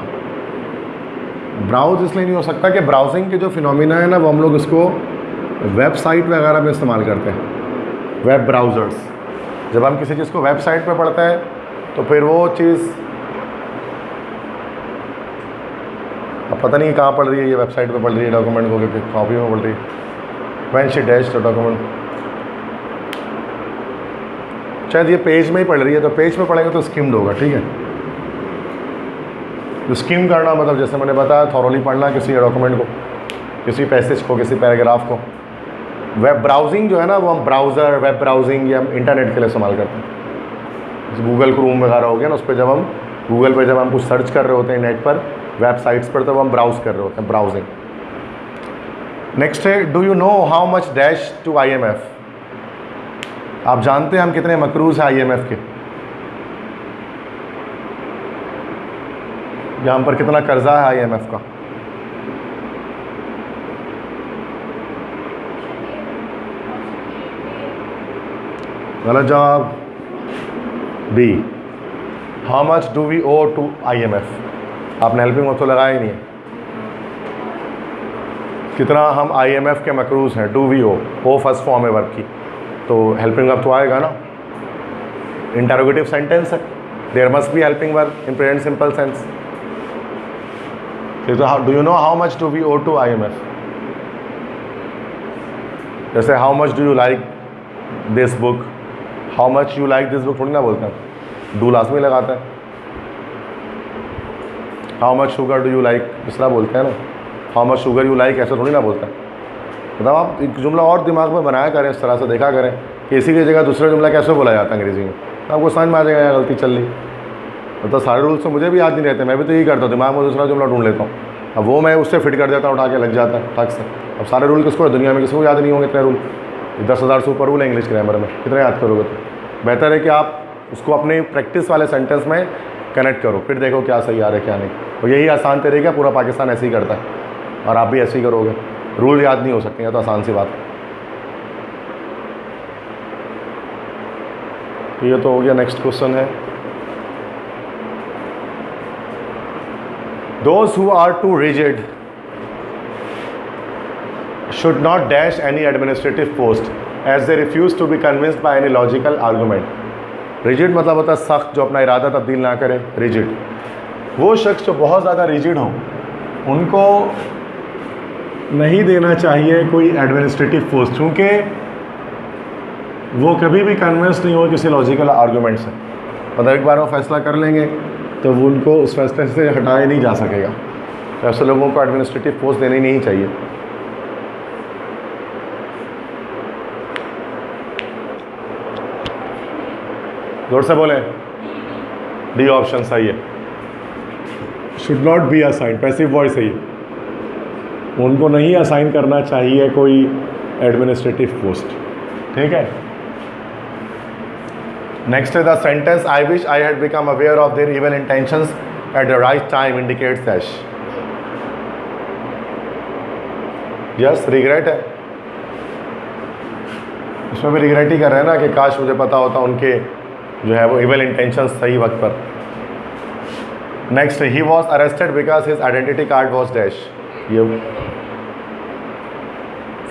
ब्राउज इसलिए नहीं हो सकता कि ब्राउजिंग के जो फिनोमिना है ना, वो हम लोग इसको वेबसाइट वगैरह में इस्तेमाल करते हैं, वेब ब्राउज़र्स। जब हम किसी चीज़ को वेबसाइट पे पढ़ते हैं तो फिर वो चीज़, अब पता नहीं कहाँ पढ़ रही है, ये वेबसाइट पे पढ़ रही है डॉक्यूमेंट को, कि कॉपी में पढ़ रही है। When she dash the document, शायद ये पेज में ही पढ़ रही है, तो पेज में पढ़ेंगे तो स्किम्ड होगा, ठीक है। तो स्किम करना मतलब जैसे मैंने बताया, थॉरोली पढ़ना किसी डॉक्यूमेंट को, किसी पैसेज को, किसी पैराग्राफ को। वेब ब्राउजिंग जो है ना, वो हम ब्राउज़र, वेब ब्राउजिंग या इंटरनेट के लिए इस्तेमाल करते हैं। गूगल क्रोम वगैरह हो गया ना, उस पर जब हम गूगल पे जब हम कुछ सर्च कर रहे होते हैं नेट पर, वेबसाइट्स पर, तो हम ब्राउज़ कर रहे होते हैं, ब्राउजिंग। नेक्स्ट है, do you know how much dash to IMF। आप जानते हैं हम कितने मकरूज़ हैं IMF के, यहाँ पर कितना कर्जा है IMF का? गलत जवाब B, how much do we owe to IMF। आपने हेल्पिंग वर्ब तो लगाया ही नहीं है। कितना हम IMF के मकरूज़ हैं, do we owe first form है वर्ब की, तो हेल्पिंग वर्ब तो आएगा ना। इंटरोगेटिव सेंटेंस है, there must be helping verb in present simple sense. तो do you know how much do we owe to IMF? जैसे how much do you like this book, how much you like this book थोड़ी ना बोलते हैं, do लाजमी लगाते हैं। How much sugar do you like इस तरह बोलते हैं ना, how much sugar you like ऐसा थोड़ी ना बोलते हैं। मतलब आप एक जुमला और दिमाग में बनाया करें, इस तरह से देखा करें कि इसी की जगह दूसरा जुमला कैसे बोला जाता है अंग्रेज़ी में, आपको समझ में आ जाएगा यार गलती चल रही। मतलब सारे रूल्स तो मुझे भी याद नहीं रहते, मैं भी तो यही करता हूँ, दिमाग में दूसरा जुमला ढूंढ लेता हूँ, अब वो मैं उससे फिट कर देता हूँ, उठा के लग जाता है ठग से। अब सारे रूल किसको है दुनिया में, किसी को याद नहीं होंगे इतने रूल, 10,000 से ऊपर रूल है इंग्लिश ग्रामर में, कितने याद करोगे? तो बेहतर है कि आप उसको अपने प्रैक्टिस वाले सेंटेंस में कनेक्ट करो, फिर देखो क्या सही आ रहा है क्या नहीं। और यही आसान तरीका, पूरा पाकिस्तान ऐसे ही करता है और आप भी ऐसे ही करोगे। रूल याद नहीं हो सकते हैं तो आसान सी बात है। तो ये तो हो गया। नेक्स्ट क्वेश्चन है, those who are too rigid should not dash any administrative post as they refuse to be convinced by any logical argument। Rigid मतलब होता है सख्त, जो अपना इरादा तब्दील ना करें, रिजिड। वो शख्स जो बहुत ज़्यादा रिजिड हो उनको नहीं देना चाहिए कोई एडमिनिस्ट्रेटिव पोस्ट, क्योंकि वो कभी भी कन्विंस नहीं हो किसी लॉजिकल आर्गूमेंट से। मतलब एक बार वो फैसला कर लेंगे तो वो उनको उस फैसले से हटाया नहीं जा सकेगा। तो ऐसे लोगों को एडमिनिस्ट्रेटिव पोस्ट देनी नहीं चाहिए। जोर से बोलें, डी ऑप्शन सही है। Should not be assign, passive voice है ये, उनको नहीं असाइन करना चाहिए कोई एडमिनिस्ट्रेटिव पोस्ट। ठीक है। नेक्स्ट है the sentence I wish I had become aware of their evil intentions at the right time indicates दैश। Yes, regret है, इसमें भी रिग्रेट ही कर रहे हैं ना कि काश मुझे पता होता उनके जो है वो इविल इंटेंशन सही वक्त पर। Next, he was arrested because his identity card was dash, ये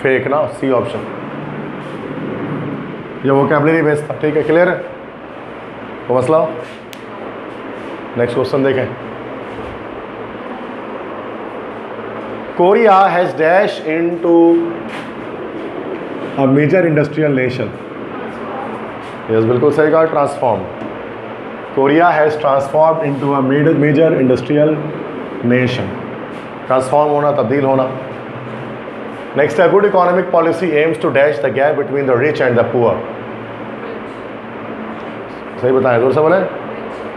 फेक ना, सी ऑप्शन, ये वोकैबुलरी बेस्ड था। ठीक है, क्लियर है तो मसला। नेक्स्ट क्वेश्चन देखें, Korea has dash into a major industrial nation. Yes, बिल्कुल सही कहा, transform. Korea has transform into a major industrial nation. Transform होना, तब्दील होना। नेक्स्ट है, good economic policy aims to dash the gap between the rich and the poor. सही बताएं, जोर से बोले,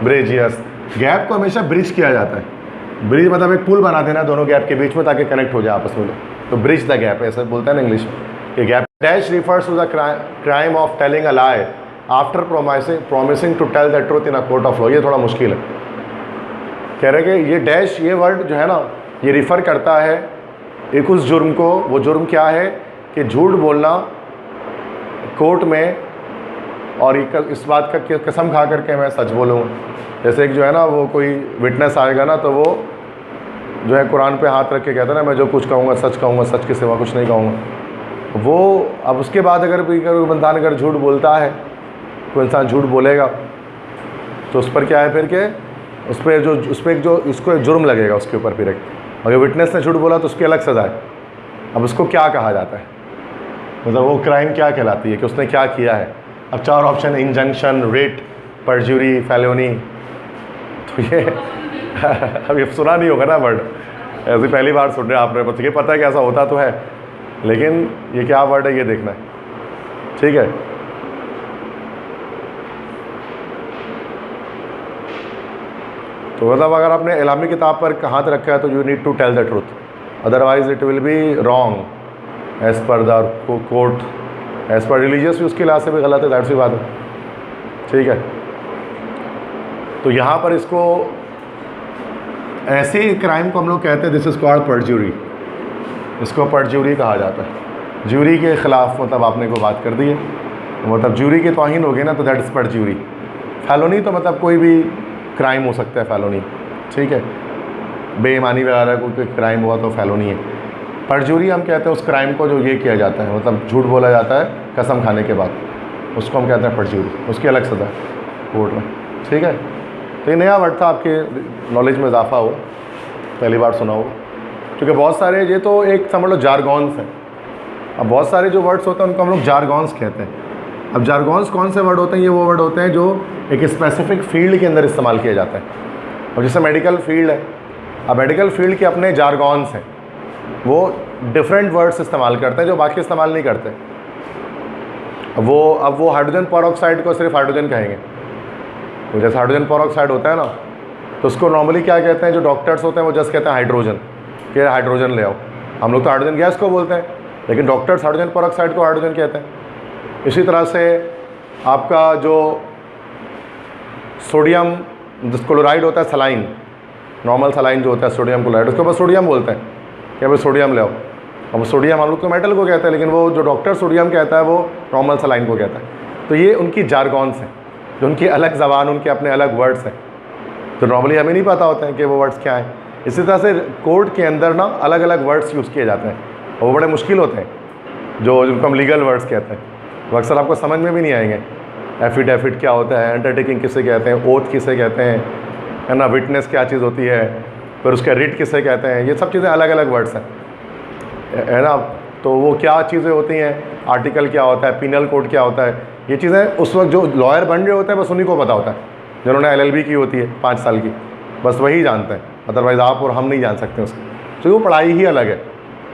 ब्रिज। यस, गैप को हमेशा ब्रिज किया जाता है। ब्रिज मतलब एक पुल बना देना दोनों गैप के बीच में ताकि कनेक्ट हो जाए आपस में, तो ब्रिज द गैप ऐसा बोलता है ना इंग्लिश में। ये gap. Dash refers to the crime of telling a lie after promising to tell the truth in a court of law. ये थोड़ा मुश्किल है, कह रहे कि ये डैश, ये वर्ड जो है ना, ये रिफ़र करता है एक उस जुर्म को। वो जुर्म क्या है कि झूठ बोलना कोर्ट में, और इस बात का कसम खा करके मैं सच बोलूँ। जैसे एक जो है ना, वो कोई विटनेस आएगा ना, तो वो जो है कुरान पे हाथ रख के कहता है ना, मैं जो कुछ कहूँगा सच के सिवा कुछ नहीं कहूँगा। वो अब उसके बाद अगर कोई बंदा अगर झूठ बोलता है, कोई इंसान झूठ बोलेगा तो उस पर क्या है फिर के उस पर जो इसको जुर्म लगेगा उसके ऊपर। फिर अगर विटनेस ने झूठ बोला तो उसकी अलग सज़ा है। अब उसको क्या कहा जाता है, मतलब वो क्राइम क्या कहलाती है कि उसने क्या किया है। अब 4 ऑप्शन, इंजंक्शन, रिट, परजुरी, फेलोनी। तो ये अब ये सुना नहीं होगा ना वर्ड, ऐसे पहली बार सुन रहे आपने, बस ये पता है कि ऐसा होता तो है, लेकिन ये क्या वर्ड है ये देखना है। ठीक है, तो मतलब अगर आपने इलामी किताब पर हाथ रखा है तो you need to tell the truth, otherwise it will be wrong as per the court, as per religious भी उसके लिहाज से भी गलत है, दैट्स सी बात है। ठीक है, तो यहाँ पर इसको ऐसे क्राइम को हम लोग कहते हैं दिस इज़ कॉल्ड परज्यूरी, इसको परज्यूरी कहा जाता है। ज्यूरी के ख़िलाफ़ मतलब आपने को बात कर दी है, मतलब ज्यूरी की तौहीन हो गई ना, तो दैट इज़ परज्यूरी। फैलोनी तो मतलब कोई भी क्राइम हो सकता है फैलोनी। ठीक है, बेईमानी वगैरह कोई क्राइम हुआ तो फैलोनी है। परज्यूरी हम कहते हैं उस क्राइम को जो ये किया जाता है, मतलब झूठ बोला जाता है कसम खाने के बाद, उसको हम कहते हैं परज्यूरी, उसकी अलग सज़ा कोर्ट में। ठीक है, तो ये नया वर्ड था, आपके नॉलेज में इजाफा हो। पहली बार सुना होगा, क्योंकि बहुत सारे ये तो एक समझ लो जारगॉन्स हैं। अब बहुत सारे जो वर्ड्स होते हैं उनको हम लोग जारगॉन्स कहते हैं। अब जारगॉन्स कौन से वर्ड होते हैं? ये वो वर्ड होते हैं जो एक स्पेसिफिक फील्ड के अंदर इस्तेमाल किए जाते हैं। और जैसे मेडिकल फील्ड है, अब मेडिकल फील्ड के अपने जारगॉन्स हैं, वो डिफरेंट वर्ड्स इस्तेमाल करते हैं जो बाकी इस्तेमाल नहीं करते। अब वो हाइड्रोजन पेरोक्साइड को सिर्फ हाइड्रोजन कहेंगे। तो जैसे हाइड्रोजन पेरोक्साइड होता है ना, तो उसको नॉर्मली क्या कहते हैं? जो डॉक्टर्स होते हैं वो जस्ट कहते हैं हाइड्रोजन, कि हाइड्रोजन ले आओ। हम लोग तो हाइड्रोजन गैस को बोलते हैं, लेकिन डॉक्टर्स हाइड्रोजन पेरोक्साइड को हाइड्रोजन कहते हैं। इसी तरह से आपका जो सोडियम क्लोराइड होता है, सलाइन, नॉर्मल सलाइन जो होता है सोडियम क्लोराइड, उसको बस सोडियम बोलते हैं कि भाई सोडियम ले आओ। अब सोडियम हम लोग तो मेटल को कहते हैं, लेकिन वो जो डॉक्टर सोडियम कहता है वो नॉर्मल सलाइन को कहता है। तो ये उनकी जारगॉन्स हैं, जो उनकी अलग ज़बान, उनके अपने अलग वर्ड्स हैं, तो नॉर्मली हमें नहीं पता होते हैं कि वो वर्ड्स क्या हैं। इसी तरह से कोर्ट के अंदर ना अलग अलग वर्ड्स यूज़ किए जाते हैं, और वो बड़े मुश्किल होते हैं, जिनको हम लीगल वर्ड्स कहते हैं। वो अक्सर आपको समझ में भी नहीं आएंगे। एफिडेविट क्या होता है, अंडरटेकिंग किसे कहते हैं, ओथ किसे कहते हैं, है ना, विटनेस क्या चीज़ होती है, फिर उसका रिट किसे कहते हैं, ये सब चीज़ें अलग अलग वर्ड्स हैं, है ना। तो वो क्या चीज़ें होती हैं, आर्टिकल क्या होता है, पीनल कोड क्या होता है, ये चीज़ें उस वक्त जो लॉयर बन रहे होते हैं बस उन्हीं को पता होता है, जिन्होंने LLB की होती है 5 साल की, बस वही जानते हैं। अदरवाइज़ आप और हम नहीं जान सकते उसको, तो वो पढ़ाई ही अलग है,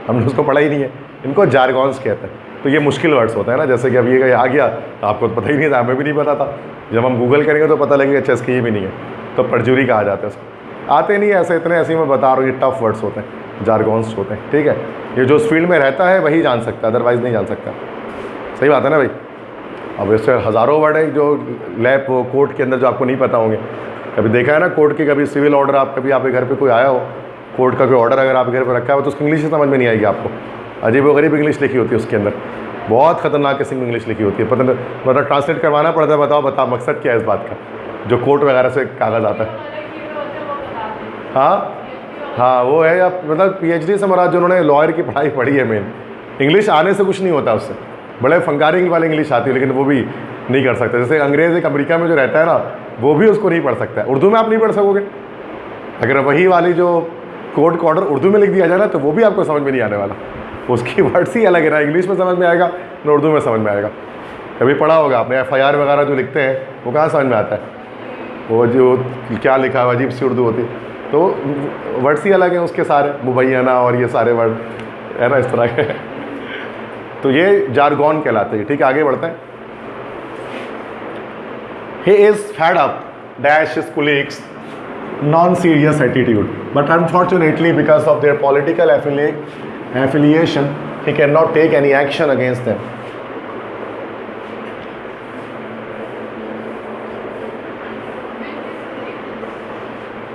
हमने उसको पढ़ा ही नहीं है। इनको जारगॉन्स कहते हैं। तो ये मुश्किल वर्ड्स होते हैं ना, जैसे कि अब ये आ गया तो आपको तो पता ही नहीं था, हमें भी नहीं पता था। जब हम गूगल करेंगे तो पता लगेगा अच्छा इसकी ये भी नहीं है, तो परजुरी कहा जाता है उसको। आते नहीं ऐसे, इतने ऐसे मैं बता रहा हूँ, ये टफ वर्ड्स होते हैं, जारगॉन्स होते हैं, ठीक है। ये जो उस फील्ड में रहता है वही जान सकता है, अदरवाइज़ नहीं जान सकता। सही बात है ना भाई। अब इससे हज़ारों वर्ड है जो लैब कोर्ट के अंदर जो आपको नहीं पता होंगे। कभी देखा है ना कोर्ट के, कभी सिविल ऑर्डर, आप कभी आपके घर पे कोई आया हो, कोर्ट का कोई ऑर्डर अगर आपके घर पर रखा है तो उसकी इंग्लिश ही समझ में नहीं आएगी आपको। अजीब व गरीब इंग्लिश लिखी होती है उसके अंदर, बहुत ख़तरनाक किस्म की इंग्लिश लिखी होती है, पता नहीं, मतलब ट्रांसलेट करवाना पड़ता है। बताओ मकसद क्या है इस बात का, जो कोर्ट वगैरह से कागज़ आता है। हाँ वो है, या मतलब PhD से मराद जिन्होंने लॉयर की पढ़ाई पढ़ी है। मेन इंग्लिश आने से कुछ नहीं होता, उससे बड़े फंकारिंग वाली इंग्लिश आती है, लेकिन वो भी नहीं कर सकते। जैसे अंग्रेज़ एक अमेरिका में जो रहता है ना, वो भी उसको नहीं पढ़ सकता है। उर्दू में आप नहीं पढ़ सकोगे, अगर वही वाली जो कोर्ट का ऑर्डर उर्दू में लिख दिया जाए ना, तो वो भी आपको समझ में नहीं आने वाला। उसकी वर्ड्स ही अलग है ना, इंग्लिश में समझ में आएगा ना उर्दू में समझ में आएगा। कभी पढ़ा होगा आपने, FIR वगैरह जो लिखते हैं वो कहाँ समझ में आता है, वो जो क्या लिखा है अजीब सी उर्दू होती है, तो वर्ड्स ही अलग हैं उसके सारे, मुबैना और ये सारे वर्ड है ना, इस तरह के। तो ये जारगॉन कहलाते हैं। ठीक है, आगे बढ़ते हैं। He is fed up dash his colleagues non-serious attitude, but unfortunately because of their political affiliation he cannot take any action against them.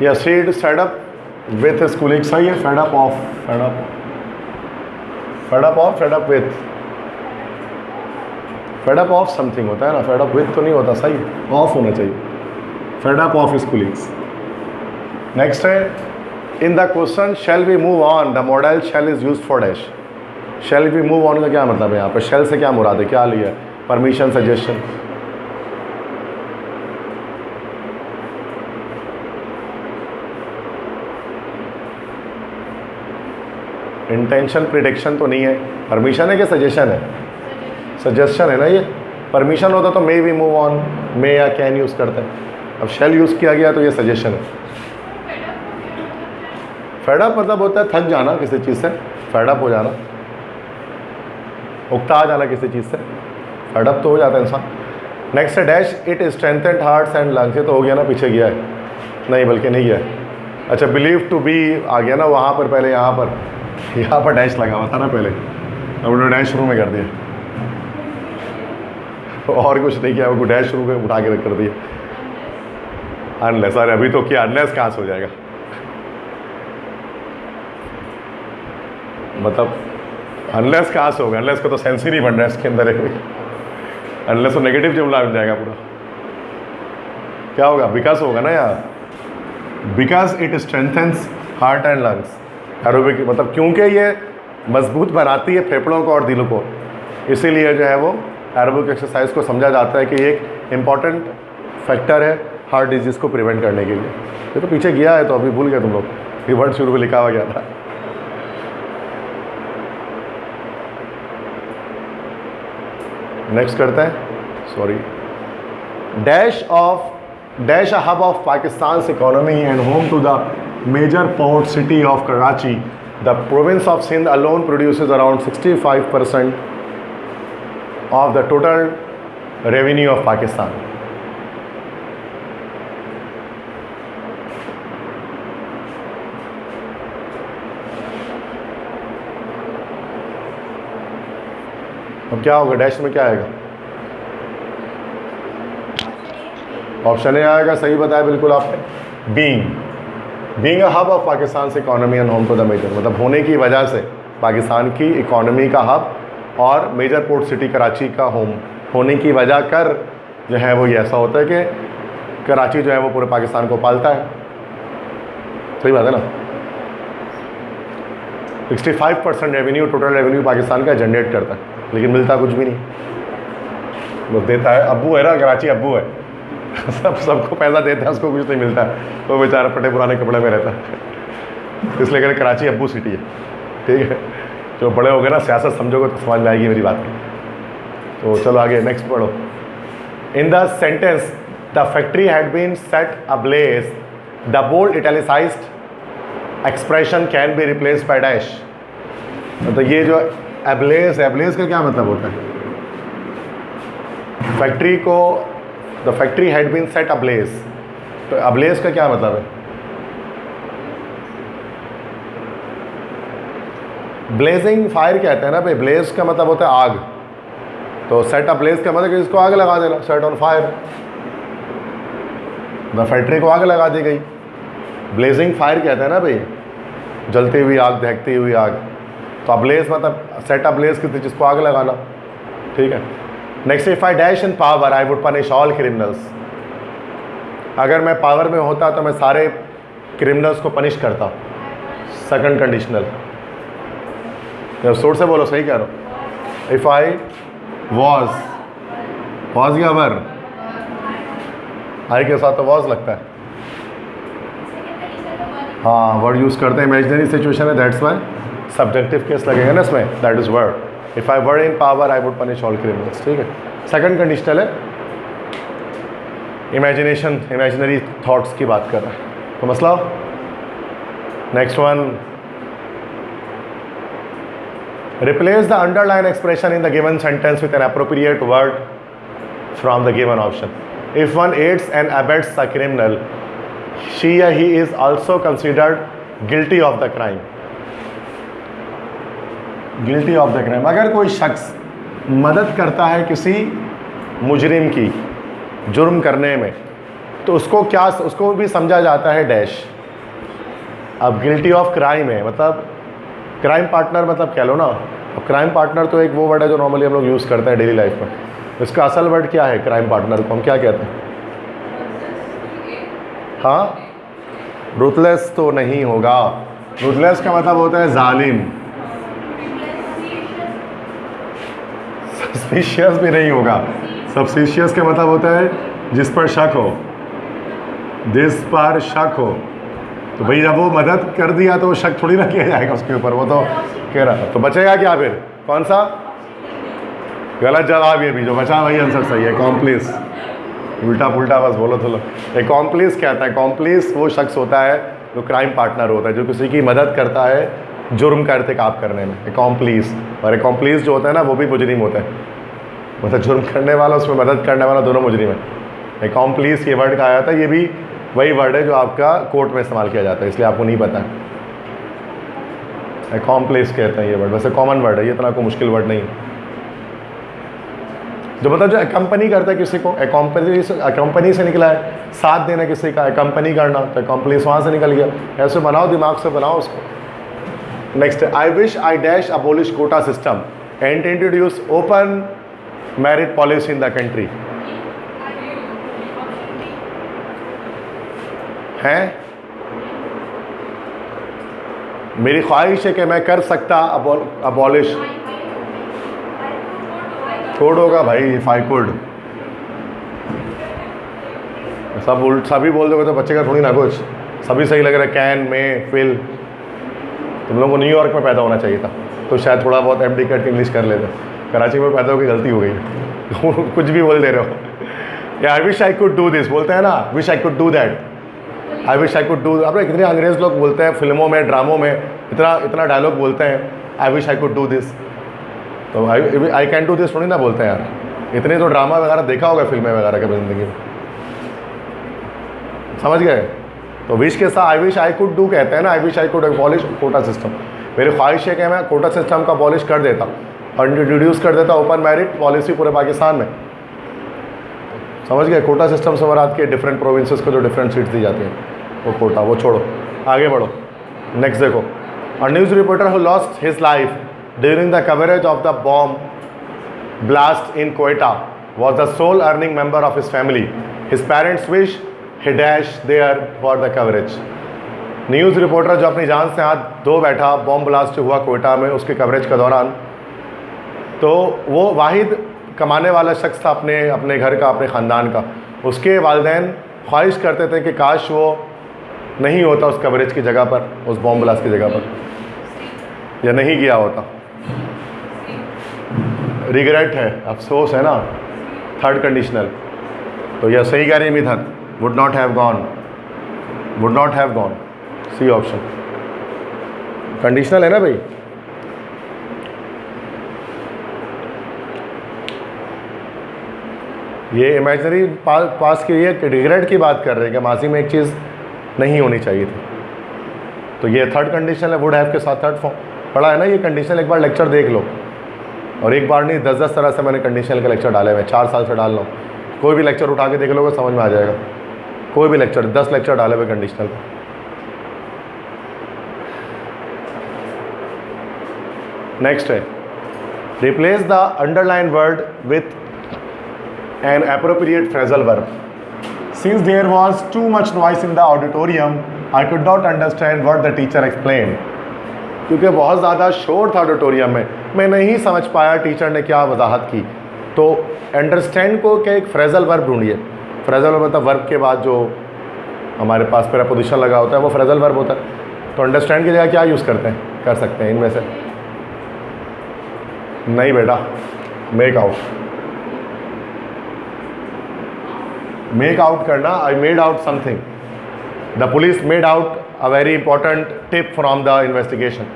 Yes, he is fed up with his colleagues. सही है, fed up of something होता है ना, fed up with तो नहीं होता, सही of होना चाहिए, fed up of his colleagues. Next है, in the question shall we move on the modal shall is used for dash. Shall we move on का क्या मतलब है यहाँ पर? शैल से क्या मुराद है, क्या लिया? Permission, suggestion. इंटेंशन प्रिडिक्शन तो नहीं है, परमिशन है कि सजेशन है? सजेशन है ना। ये परमिशन होता तो मे वी मूव ऑन, मे या कैन यूज़ करते हैं। अब शेल यूज़ किया गया तो ये सजेशन है। फेडअप मतलब होता है थक जाना किसी चीज़ से, फेडअप हो जाना, उकता जाना किसी चीज़ से, फेडअप तो हो जाता है इंसान। नेक्स्ट है dash, it strengthened hearts and lungs. ये तो हो गया ना, पीछे गया है नहीं, बल्कि नहीं गया है। अच्छा, बिलीव टू बी आ गया ना वहाँ पर, पहले यहाँ पर डैश लगा हुआ था ना पहले, अब उन्होंने डैश शुरू में कर दिया, और कुछ नहीं किया, वो डैश शुरू में उठा के कर दिया। अनलेस, अरे अभी तो क्या अनलेस कहाँ से हो जाएगा, मतलब अनलेस कहाँ से होगा? अनलेस का तो सेंस ही नहीं बन रहा है इसके अंदर है। अनलेस तो नेगेटिव जुमला बन जाएगा पूरा। क्या होगा? बिकॉज होगा ना यार, because it strengthens heart and lungs. Aerobic मतलब क्योंकि ये मजबूत बनाती है फेफड़ों को और दिल को, इसीलिए जो है वो एरोबिक एक्सरसाइज को समझा जाता है कि एक इम्पॉर्टेंट फैक्टर है हार्ट डिजीज़ को प्रिवेंट करने के लिए। ये तो पीछे गया है तो अभी भूल गए तुम लोग। ये वर्ड शुरू में लिखा हुआ गया था। नेक्स्ट करते हैं, sorry, dash a hub of Pakistan's economy and home to the major port city of Karachi, the province of Sindh alone produces around 65% of the total revenue of Pakistan. अब क्या होगा, डैश में क्या आएगा? Option A आएगा, सही बताया बिल्कुल आपने। Being a hub of Pakistan से economy and home to the major, मतलब होने की वजह से पाकिस्तान की इकोनॉमी का हब और मेजर पोर्ट सिटी कराची का होम होने की वजह कर जो है वो ये ऐसा होता है कि कराची जो है वो पूरे पाकिस्तान को पालता है। सही बात है ना। 65% रेवेन्यू, टोटल रेवेन्यू पाकिस्तान का जनरेट करता है, लेकिन मिलता कुछ भी नहीं। वो देता है, अब्बू है ना, कराची अब्बू है सबको पैसा देता है, उसको कुछ नहीं मिलता है, वो बेचारा फटे पुराने कपड़े में रहता है। इसलिए कहते कराची अब्बू सिटी है, ठीक है। जो बड़े हो गए ना, सियासत समझोगे तो समझ में आएगी मेरी बात। तो चलो आगे नेक्स्ट पढ़ो। In the sentence the factory had been set ablaze, the bold italicised expression can be replaced by dash. मतलब ये जो एब्लेज, एब्लेज का क्या मतलब होता है? फैक्ट्री को, the factory had been set ablaze, तो अब्लेज का क्या मतलब है? ब्लेजिंग फायर कहते हैं ना भाई, ब्लेज का मतलब होता है आग, तो सेट अब्लेज का मतलब कि इसको आग लगा देना, set on fire. The factory को आग लगा दी गई, ब्लेजिंग फायर कहते हैं ना भाई, जलती हुई आग, दहकती हुई आग। तो अब्लेज मतलब सेट अब्लेज की, जिसको आग लगाना, ठीक है। Next, if I dash in power I would punish all criminals. अगर मैं पावर में होता तो मैं सारे क्रिमिनल्स को पनिश करता। सेकंड कंडीशनल, जब जोर से बोलो, सही कह रहा हूँ। इफ आई वॉज या वर, आई के साथ तो वॉज लगता है, हाँ वर्ड यूज़ करते हैं, इमेजिनरी सिचुएशन है, दैट्स वाई सब्जेक्टिव केस लगेगा ना इसमें, that is word. If I were in power I would punish all criminals, ठीक है। सेकंड कंडीशनल है, इमेजिनेशन, इमेजिनरी थॉट्स की बात कर रहे हैं, तो मसला। Next one, replace the underline expression in the given sentence with an appropriate word from the given option. If one aids and abets a criminal, she या he is also considered guilty of the crime. Guilty of the crime, अगर कोई शख्स मदद करता है किसी मुजरिम की जुर्म करने में, तो उसको क्या, उसको भी समझा जाता है डैश। अब गिल्टी ऑफ क्राइम है, मतलब क्राइम पार्टनर, मतलब कह लो ना। अब क्राइम पार्टनर तो एक वो वर्ड है जो नॉर्मली हम लोग यूज़ करते हैं डेली लाइफ में। इसका असल वर्ड क्या है? क्राइम पार्टनर को हम क्या कहते हैं? हाँ, रुथलेस तो नहीं होगा। रुथलेस का मतलब होता है जालिम। सस्पिशियस भी नहीं होगा। सस्पिशियस का मतलब होता है जिस पर शक हो, जिस पर शक हो। तो भाई जब वो मदद कर दिया तो शक थोड़ी ना किया जाएगा उसके ऊपर, वो तो कह रहा था। तो बचेगा क्या फिर? कौन सा? गलत जवाब ये भी जो बचा वही आंसर सही है, कॉम्प्लिस। उल्टा पुल्टा बस बोलो तो। एकॉम्प्लिस क्या था? एकॉम्प्लिस वो शख्स होता है जो क्राइम पार्टनर होता है, जो किसी की मदद करता है जुर्म का इर्तिकाब करने में, एकॉम्प्लिस। और एकॉम्प्लिस जो होता है ना वो भी मुजरिम होता है, मतलब जुर्म करने वाला उसमें मदद करने वाला दोनों मुजरिम है। एकॉम्प्लिस ये वर्ड का आया था, ये भी वही वर्ड है जो आपका कोर्ट में इस्तेमाल किया जाता है, इसलिए आपको नहीं पता है। एकॉम्प्लिस कहते हैं ये वर्ड, वैसे कॉमन वर्ड है, ये इतना कोई मुश्किल वर्ड नहीं है। जो मतलब जो एकम्पनी करता है किसी को, एकम्पनी से निकला है, साथ देना किसी का, एकम्पनी करना, तो एकम्प्लिस वहाँ से निकल गया। ऐसे बनाओ, दिमाग से बनाओ उसको। Next, I wish I dash abolish quota system and introduce open merit policy in the country. हैं, मेरी ख्वाहिश है कि मैं कर सकता अबॉलिश। कोड होगा भाई, इफ आई कुड। सब सभी बोल दोगे तो बच्चे का थोड़ी ना कुछ। सभी सही लग रहा है, कैन, में, फिल। तुम लोगों को न्यूयॉर्क में पैदा होना चाहिए था, तो शायद थोड़ा बहुत एम डी कट के इंग्लिश कर लेते। कराची में पैदा होकर गलती हो गई कुछ भी बोल दे रहे हो। या आई wish I could do this बोलते हैं ना, wish I could do that, I wish I could do. अब कितने अंग्रेज़ लोग बोलते हैं फिल्मों में, ड्रामों में, इतना डायलॉग बोलते हैं, आई wish I could do this. तो आई कैन डू दिस थोड़ी ना बोलते हैं यार। इतने तो ड्रामा वगैरह देखा होगा फिल्में वगैरह कभी ज़िंदगी में, समझ गए। तो विश के साथ आई विश आई कुड डू कहते हैं ना, आई wish I could abolish quota system. मेरी ख्वाहिश है कि मैं कोटा सिस्टम का अबॉलिश कर देता और इंट्रोड्यूस कर देता ओपन मेरिट पॉलिसी पूरे पाकिस्तान में, समझ गए। कोटा सिस्टम से मराद के डिफरेंट प्रोविंसेस को जो डिफरेंट सीट्स दी जाती हैं, वो कोटा, वो छोड़ो, आगे बढ़ो। नेक्स्ट देखो, a news reporter who lost his life during the coverage of the bomb blast in Quetta was the sole earning member of his family. His parents wish he dash there for the coverage. News reporter जो अपनी जान से हाथ धो बैठा bomb blast जो हुआ कोयटा में उसके कवरेज के दौरान, तो वो वाहिद कमाने वाला शख्स था अपने घर का, अपने ख़ानदान का। उसके वालिदैन ख्वाहिश करते थे कि काश वो नहीं होता उस कवरेज की जगह पर, उस बॉम्ब ब्लास्ट की जगह पर, या नहीं गया होता। रिग्रेट है, अफसोस है ना। थर्ड कंडीशनल, तो यह सही कह रही मिथन, would not have gone, would not have gone, C option conditional है ना भाई। ये इमेजिनरी पास की, ये रिग्रेट की बात कर रहे हैं कि माजी में एक चीज़ नहीं होनी चाहिए थी, तो ये थर्ड कंडीशन है, वुड हैव के साथ थर्ड फॉर्म पढ़ा है ना। ये कंडीशनल एक बार लेक्चर देख लो, और एक बार नहीं 10-10 तरह से मैंने कंडीशनल के लेक्चर डाले हुए, 4 साल से डाल रहा हूँ। कोई भी लेक्चर उठा के देख लोगे समझ में आ जाएगा, कोई भी लेक्चर, 10 लेक्चर डाले हुए कंडीशनल। नेक्स्ट है, replace the underline word with an appropriate phrasal verb. Since there was too much noise in the auditorium I could not understand what the teacher explain. क्योंकि बहुत ज़्यादा शोर था ऑडिटोरियम में, मैं नहीं समझ पाया टीचर ने क्या वजाहत की। तो अंडरस्टैंड को क्या एक फ्रेजल वर्ब ढूंढिए। फ्रेजल वर्ब मतलब वर्ब के बाद जो हमारे पास प्रीपोजिशन लगा होता है वो फ्रेजल वर्ब होता है। तो अंडरस्टैंड की जगह क्या यूज़ कर सकते हैं इनमें से? नहीं बेटा, मेक आउट, मेक आउट करना। I made out something, the police made out a very important tip from the investigation.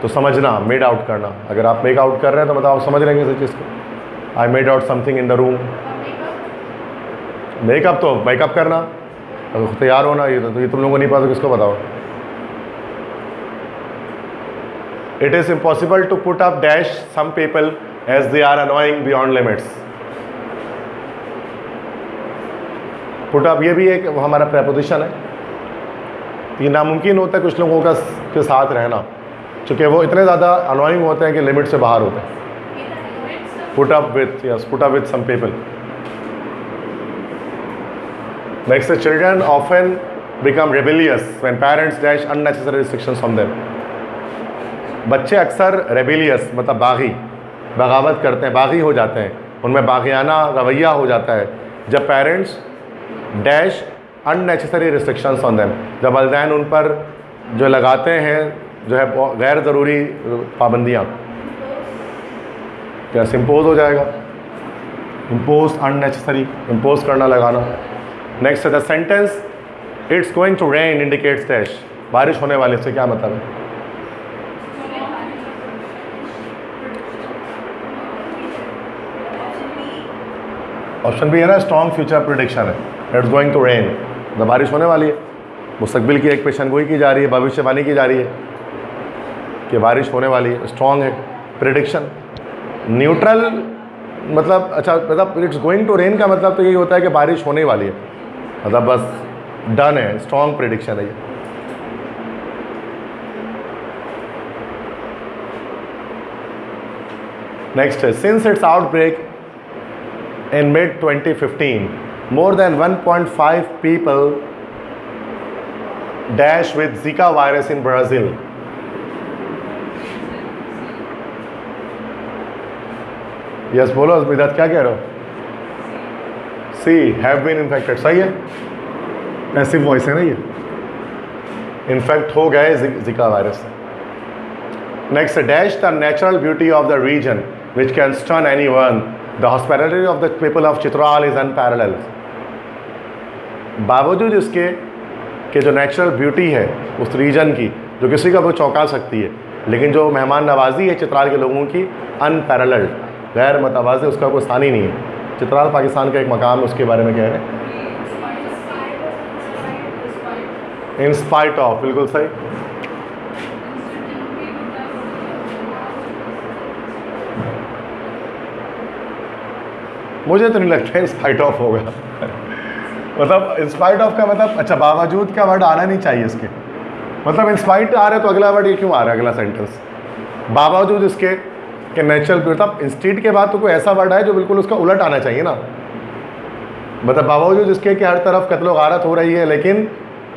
तो समझना, मेड आउट करना। अगर आप मेक आउट कर रहे हैं तो मतलब आप समझ रहे हैं किसी चीज़ को। I made out something in the room. Makeup तो मेकअप करना, अगर तैयार होना, ये तो ये तुम लोगों को नहीं पता तो किसको बताओ। It is impossible to put up dash some people as they are annoying beyond limits. Put up ये भी एक हमारा प्रेपोजिशन है। ये नामुमकिन होता है कुछ लोगों का के साथ रहना, चूँकि वो इतने ज़्यादा अनोइंग होते हैं कि लिमिट से बाहर होते हैं। Put up with, yes, put up with some people. Next, children often become rebellious when parents dash unnecessary restrictions from them. बच्चे अक्सर रेबिलियस मतलब बागी, बगावत करते हैं, बागी हो जाते हैं, उनमें बागियाना रवैया हो जाता है जब parents dash unnecessary restrictions on them, जब वालिदैन उन पर जो लगाते हैं जो है गैर ज़रूरी पाबंदियाँ। क्या इम्पोज हो जाएगा? इम्पोज, अननेसेसरी, इम्पोज करना, लगाना। नेक्स्ट है the sentence it's going to rain indicates dash. बारिश होने वाले से क्या मतलब है? ऑप्शन बी है ना, स्ट्रॉन्ग फ्यूचर प्रेडिक्शन है। इट्स गोइंग टू रेन, तो बारिश होने वाली है। मुस्तकबिल की एक पेशन गोई की जा रही है, भविष्यवाणी की जा रही है कि बारिश होने वाली है। स्ट्रॉन्ग है प्रेडिक्शन। न्यूट्रल मतलब, अच्छा मतलब इट्स गोइंग टू रेन का मतलब तो यही होता है कि बारिश होने वाली है, मतलब बस डन है। स्ट्रॉन्ग प्रेडिक्शन है ये। नेक्स्ट है, since it's outbreak in mid-2015, more than 1.5 people dash with Zika virus in Brazil. Yes, बोलो विदात, क्या कह रहे हो? C, have been infected, सही है। पैसिव वॉइस है ना ये। इन्फेक्ट हो गए जिका वायरस से। Next, dash the natural beauty of the region which can stun anyone, the hospitality of the people of Chitral is unparalleled. बावजूद इसके कि जो नेचुरल ब्यूटी है उस रीजन की जो किसी का वो चौंका सकती है, लेकिन जो मेहमान नवाजी है चित्राल के लोगों की अनपैरेलल्ड, गैर मतवाज़ी, उसका कोई सानी नहीं है। चित्राल पाकिस्तान का एक मकाम है, उसके बारे में कह रहे हैं इन स्पाइट ऑफ, बिल्कुल सही। मुझे तो नहीं लगता इन स्पाइट ऑफ होगा मतलब इन स्पाइट ऑफ का मतलब, अच्छा बावजूद का वर्ड आना नहीं चाहिए इसके, मतलब इन स्पाइट आ रहा है तो अगला वर्ड ये क्यों आ रहा है, अगला सेंटेंस बावजूद इसके कि नेचुरल ब्यूटी, मतलब इंस्टीट के बाद तो कोई ऐसा वर्ड है जो बिल्कुल उसका उलट आना चाहिए ना, मतलब बावजूद इसके कि हर तरफ कत्लो गारत हो रही है लेकिन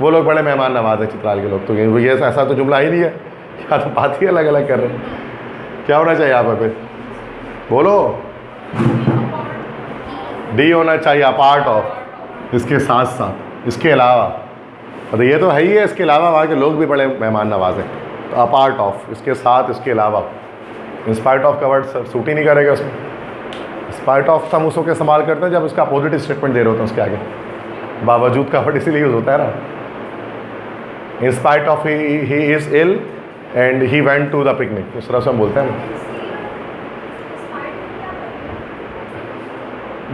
वो लोग बड़े मेहमान नवाज है चित्राल के लोग, तो ये ऐसा तो जुमला ही नहीं है, या तो बात ही अलग अलग कर रहे हैं। क्या होना चाहिए यहाँ पे, बोलो, डी होना चाहिए, अपार्ट ऑफ, इसके साथ साथ, इसके अलावा, मतलब ये तो है ही है, इसके अलावा वहाँ के लोग भी बड़े मेहमान नवाज हैं, तो अपार्ट ऑफ, इसके साथ, इसके अलावा। इंस्पाइट ऑफ का वर्ड सूट ही नहीं करेगा उसमें। स्पाइट ऑफ हम उसको इस्तेमाल करते हैं जब उसका अपोजिट स्टेटमेंट दे रहे होते हैं उसके आगे, बावजूद का वर्ड इसीलिए यूज़ होता है ना। In spite of he is ill and he went to the picnic, इस तरह से हम बोलते हैं।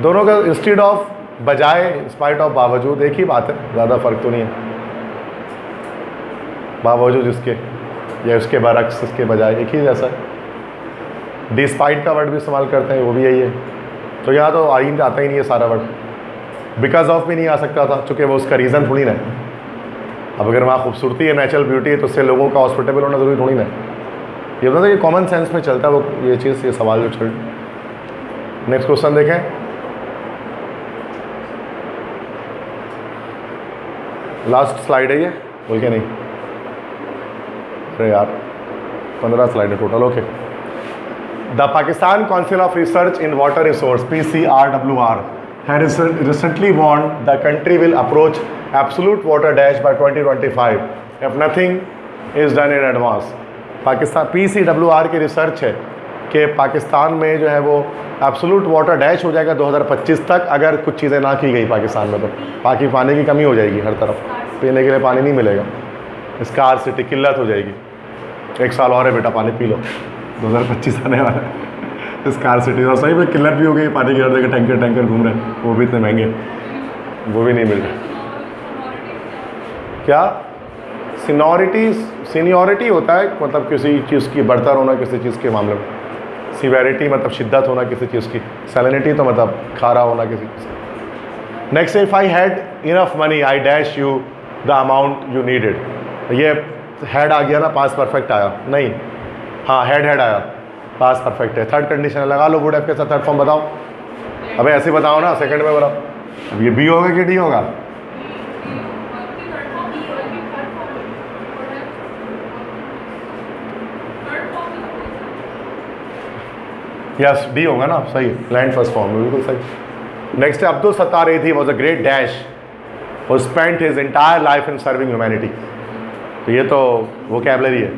दोनों का इंस्टीड ऑफ, बजाय, स्पाइट ऑफ, बावजूद, एक ही बात है, ज़्यादा फ़र्क तो नहीं है। बावजूद इसके या उसके बरक्स, इसके बजाय, एक ही जैसा है। डिस्पाइट का वर्ड भी इस्तेमाल करते हैं, वो भी यही है। तो यहाँ तो आ ही आता ही नहीं है सारा वर्ड। बिकॉज ऑफ भी नहीं आ सकता था चूँकि वो उसका रीज़न थोड़ी ना है। अब अगर वहाँ खूबसूरती है, नेचुरल ब्यूटी है, तो उससे लोगों का हॉस्पिटेबल होना ज़रूरी थोड़ी ना है। ये होता है कि कॉमन सेंस में चलता है वो ये चीज़, ये सवाल जो छोड़। नेक्स्ट क्वेश्चन देखें, लास्ट स्लाइड है ये, बोल के नहीं, अरे यार 15 स्लाइड है total, okay. The Pakistan council of research in water resource PCRWR has recently warned the country will approach absolute water dash by 2025 if nothing is done in advance। Pakistan PCWR की research है कि पाकिस्तान में जो है वो एब्सोल्यूट वाटर डैश हो जाएगा 2025 तक, अगर कुछ चीज़ें ना की गई पाकिस्तान में, तो बाकी पानी की कमी हो जाएगी, हर तरफ पीने के लिए पानी नहीं मिलेगा, स्कार्सिटी, किल्लत हो जाएगी। एक साल और है बेटा, पानी पी लो, 2025 आने वाला है, स्कार्सिटी, और सही में किल्लत भी हो गई, पानी की हर जगह टैंकर घूम रहे हैं, वो भी इतने महंगे, वो भी नहीं मिल रहे। क्या सीनियरिटी होता है, मतलब किसी चीज़ की बढ़तर होना किसी चीज़ के मामले में, सीवेरिटी मतलब शिद्दत होना किसी चीज़ की, सैलिनिटी तो मतलब खारा होना किसी चीज़। Next, if I had enough money I dash you the amount you needed. ये हैड आ गया ना, पास परफेक्ट आया नहीं, हाँ हैड आया, पास परफेक्ट है। थर्ड कंडीशन लगा लो, वुड हैव के साथ थर्ड फॉर्म बताओ। अबे ऐसे बताओ ना, सेकंड में बताओ। अब ये बी होगा कि डी होगा? यस डी होगा ना, सही, लैंड फर्स्ट फॉर्म में, बिल्कुल सही। नेक्स्ट है, अब्दुल सत्तार एथी was a great dash who spent his entire life in serving humanity। तो ये तो वोकैबलरी है,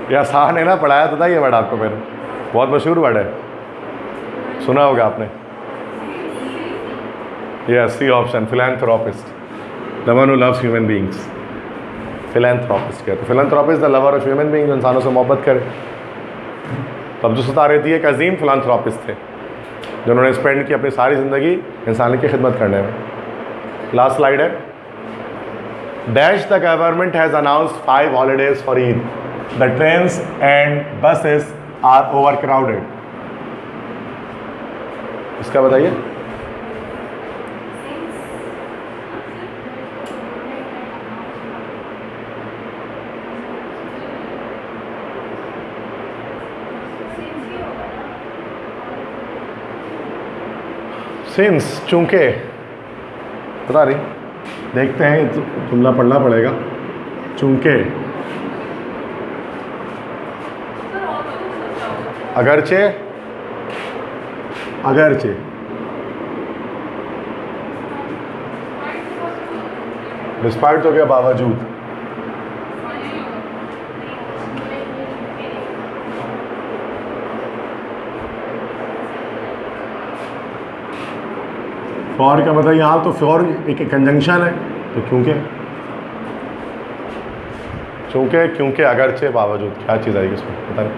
ये आसान है ना, पढ़ाया तो था ये वर्ड आपको मैंने, बहुत मशहूर वर्ड है, सुना होगा आपने। Yes, C option, philanthropist, the one who loves human beings. Philanthropist क्या, तो philanthropist the lover of human beings, इंसानों से मोहब्बत करे। तो अब्दुल सत्तार एथी एक अजीम फिलैंथ्रोपिस्ट थे जिन्होंने स्पेंड की अपनी सारी ज़िंदगी इंसानी की खिदमत करने में। लास्ट स्लाइड है, dash the government has announced 5 holidays for Eid, the trains and buses are overcrowded. इसका बताइए। सिंस, चूंकि, पता नहीं, देखते हैं, तो जुमला पढ़ना पड़ेगा। चूंकि, अगरचे, डिस्पाइट तो क्या बावजूद। फॉर का मतलब यहाँ तो फॉर एक कंजंक्शन है, तो क्योंकि अगरचे बावजूद क्या चीज़ आएगी इसमें पता नहीं,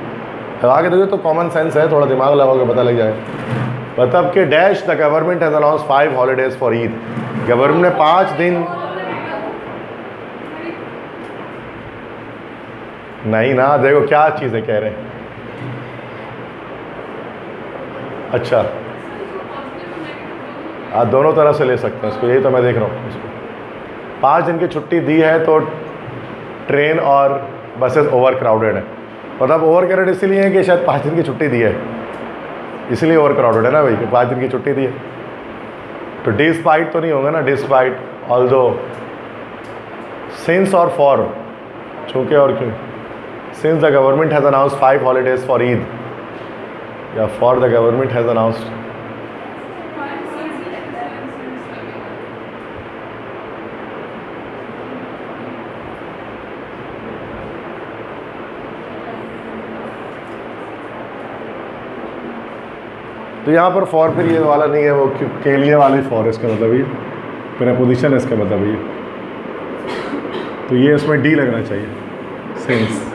लगा के देखिए तो कॉमन सेंस है, थोड़ा दिमाग लगाओगे पता लग जाए। मतलब कि dash the government has announce 5 holidays for Eid, government ने 5 दिन नहीं ना, देखो क्या चीज़ें कह रहे हैं। अच्छा आप दोनों तरह से ले सकते हैं इसको, यही तो मैं देख रहा हूँ इसको। 5 दिन की छुट्टी दी है तो ट्रेन और बसेस ओवर क्राउडेड है, मतलब ओवर क्राउडेड इसीलिए है कि शायद 5 दिन की छुट्टी दी है, इसलिए ओवर क्राउडेड है ना भाई, कि 5 दिन की छुट्टी दी है। तो डिस्पाइट तो नहीं होगा ना, डिस्पाइट, ऑल्दो, सिंस और फॉर, चूँकि और क्यों, since the government has announced 5 holidays for Eid, या for the government has announced. तो यहाँ पर फॉर फिर ये वाला नहीं है, वो के लिए वाले फॉर, इसका मतलब ये प्रेपोजिशन है, इसका मतलब ये, तो ये इसमें डी लगना चाहिए, since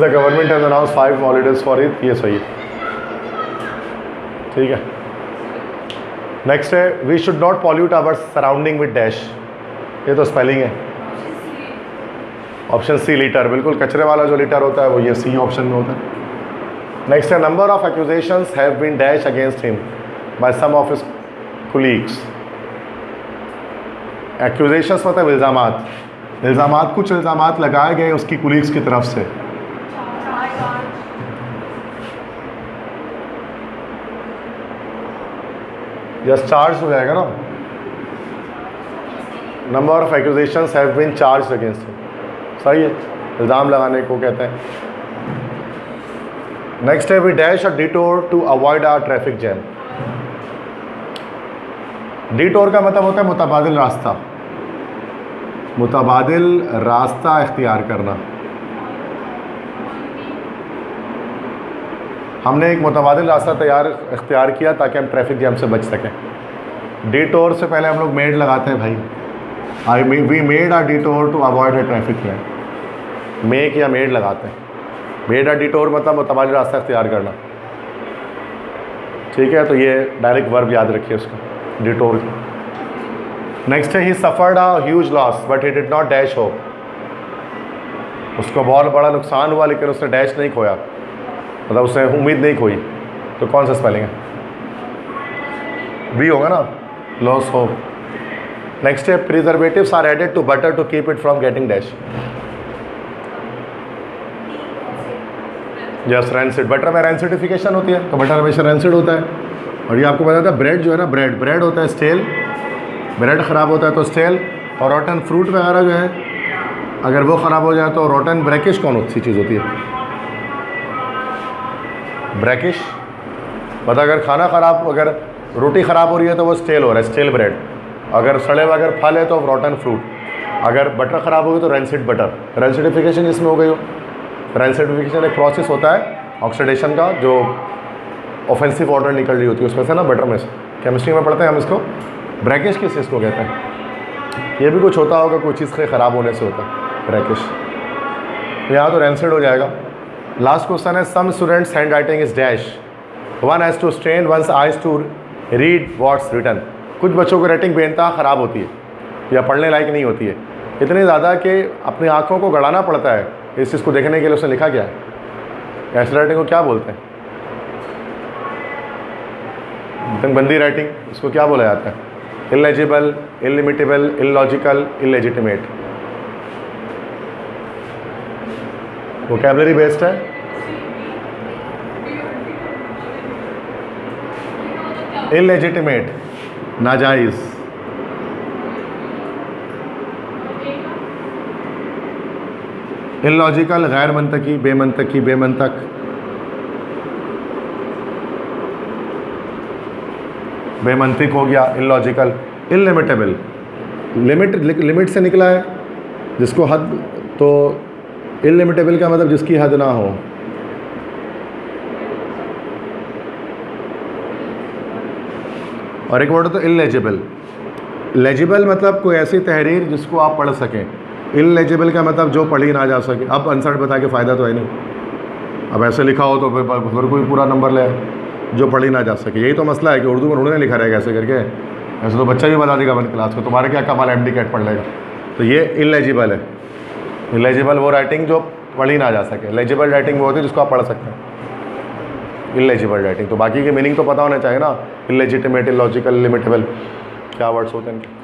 the government has announced 5 holidays for Eid, ये सही है, ठीक है। नेक्स्ट है we should not pollute our surrounding with dash, ये तो स्पेलिंग है, ऑप्शन सी लीटर, बिल्कुल कचरे वाला जो लीटर होता है वो ये सी ऑप्शन में होता है। नेक्स्ट है number of accusations have been dash against him by some of his colleagues. Accusations मतलब इल्ज़ामात, कुछ इल्ज़ामात लगाए गए उसकी कोलीग्स की तरफ से। यस चार्ज हो जाएगा ना, number of accusations have been charge against him, सही है, इल्ज़ाम लगाने को कहते हैं। नेक्स्ट है we dash a detour to avoid our traffic jam. Detour का मतलब होता है मुतबादिल रास्ता इख्तियार करना। हमने एक मुतबादिल रास्ता इख्तियार किया ताकि हम ट्रैफिक जैम से बच सकें। डिटोर से पहले हम लोग मेड लगाते हैं भाई, we made a detour to avoid a traffic jam, make या मेड लगाते हैं। मेड अ डिटोर मतलब मुतबादिल रास्ता इख्तियार करना, ठीक है, तो ये डायरेक्ट वर्ब याद रखिए उसका, डिटोर की। नेक्स्ट है he suffered a huge loss but he did not dash hope, उसको बहुत बड़ा नुकसान हुआ लेकिन उसने डैश नहीं खोया, मतलब उसने उम्मीद नहीं खोई, तो कौन सा स्पेलिंग है, बी होगा ना, लॉस होप। नेक्स्ट है preservatives are added to butter to keep it from getting dash. Yes rancid, बटर में रैंसिडिफिकेशन होती है, तो बटर हमेशा रैंसिड होता है। और ये आपको पता था ब्रेड जो है ना, ब्रेड होता है स्टेल, ब्रेड ख़राब होता है तो स्टेल, और रोटन फ्रूट वगैरह जो है अगर वो ख़राब हो जाए तो रोटन। ब्रैकिश कौन सी चीज़ होती है, ब्रैकिश, मतलब अगर खाना ख़राब, अगर रोटी ख़राब हो रही है तो वो स्टेल हो रहा है, स्टेल ब्रेड। अगर सड़े हुए अगर फल है तो रोटन फ्रूट। अगर बटर ख़राब होगी तो रैंसिड बटर, रैंसिडिफिकेशन इसमें हो गई हो। रैंसिडिफिकेशन एक प्रोसेस होता है ऑक्सीडेशन का, जो ऑफेंसिव वाटर निकल रही होती है उसमें से ना, बटर में से। केमिस्ट्री में पढ़ते हैं हम इसको। ब्रैकिश किस चीज़ को कहते हैं, ये भी कुछ होता होगा, कोई चीज़ के ख़राब होने से होता है ब्रैकिश। यहाँ तो रैंसिड हो जाएगा। लास्ट क्वेश्चन है some students handwriting is dash, one has to strain one's eyes to read what's written. कुछ बच्चों की राइटिंग बेइंतहा ख़राब होती है या पढ़ने लायक नहीं होती है, इतनी ज़्यादा कि अपनी आँखों को गड़ाना पड़ता है इस चीज़ को देखने के लिए उसने लिखा क्या है। ऐसी राइटिंग को क्या बोलते हैं, बंदी राइटिंग, इसको क्या बोला जाता है, illegible, illimitable, illogical, illegitimate. Vocabulary based है। इलेजिटिमेट नाजायज़, इलॉजिकल गैर मंतकी, बेमंतकी, बेमंतक, बेमंतिक हो गया, इलॉजिकल इनलिमिटेबल, लिमिट से निकला है, जिसको हद, तो इनलिमिटेबल का मतलब जिसकी हद ना हो। और एक वर्ड होता है इलेजिबल। लेजिबल मतलब कोई ऐसी तहरीर जिसको आप पढ़ सकें, इलेजिबल का मतलब जो पढ़ी ना जा सके। अब आंसर बता के फ़ायदा तो है नहीं, अब ऐसे लिखा हो तो फिर कोई पूरा नंबर ले, जो पढ़ी ना जा सके। यही तो मसला है कि उर्दू में उन्होंने लिखा रहेगा ऐसे करके, ऐसे तो बच्चा भी बता देगा 1 क्लास को, तुम्हारे क्या कमाल MD कैट पढ़ लेगा। तो ये इलेजिबल है। इलेजिबल वो राइटिंग जो पढ़ी ना जा सके, लेजिबल राइटिंग वो होती है जिसको आप पढ़ सकते हैं। इलेजिबल राइटिंग, तो बाकी के मीनिंग तो पता होना चाहिए ना, इलेजिटिमेट, इलॉजिकल, लिमिटेबल, क्या वर्ड्स होते हैं।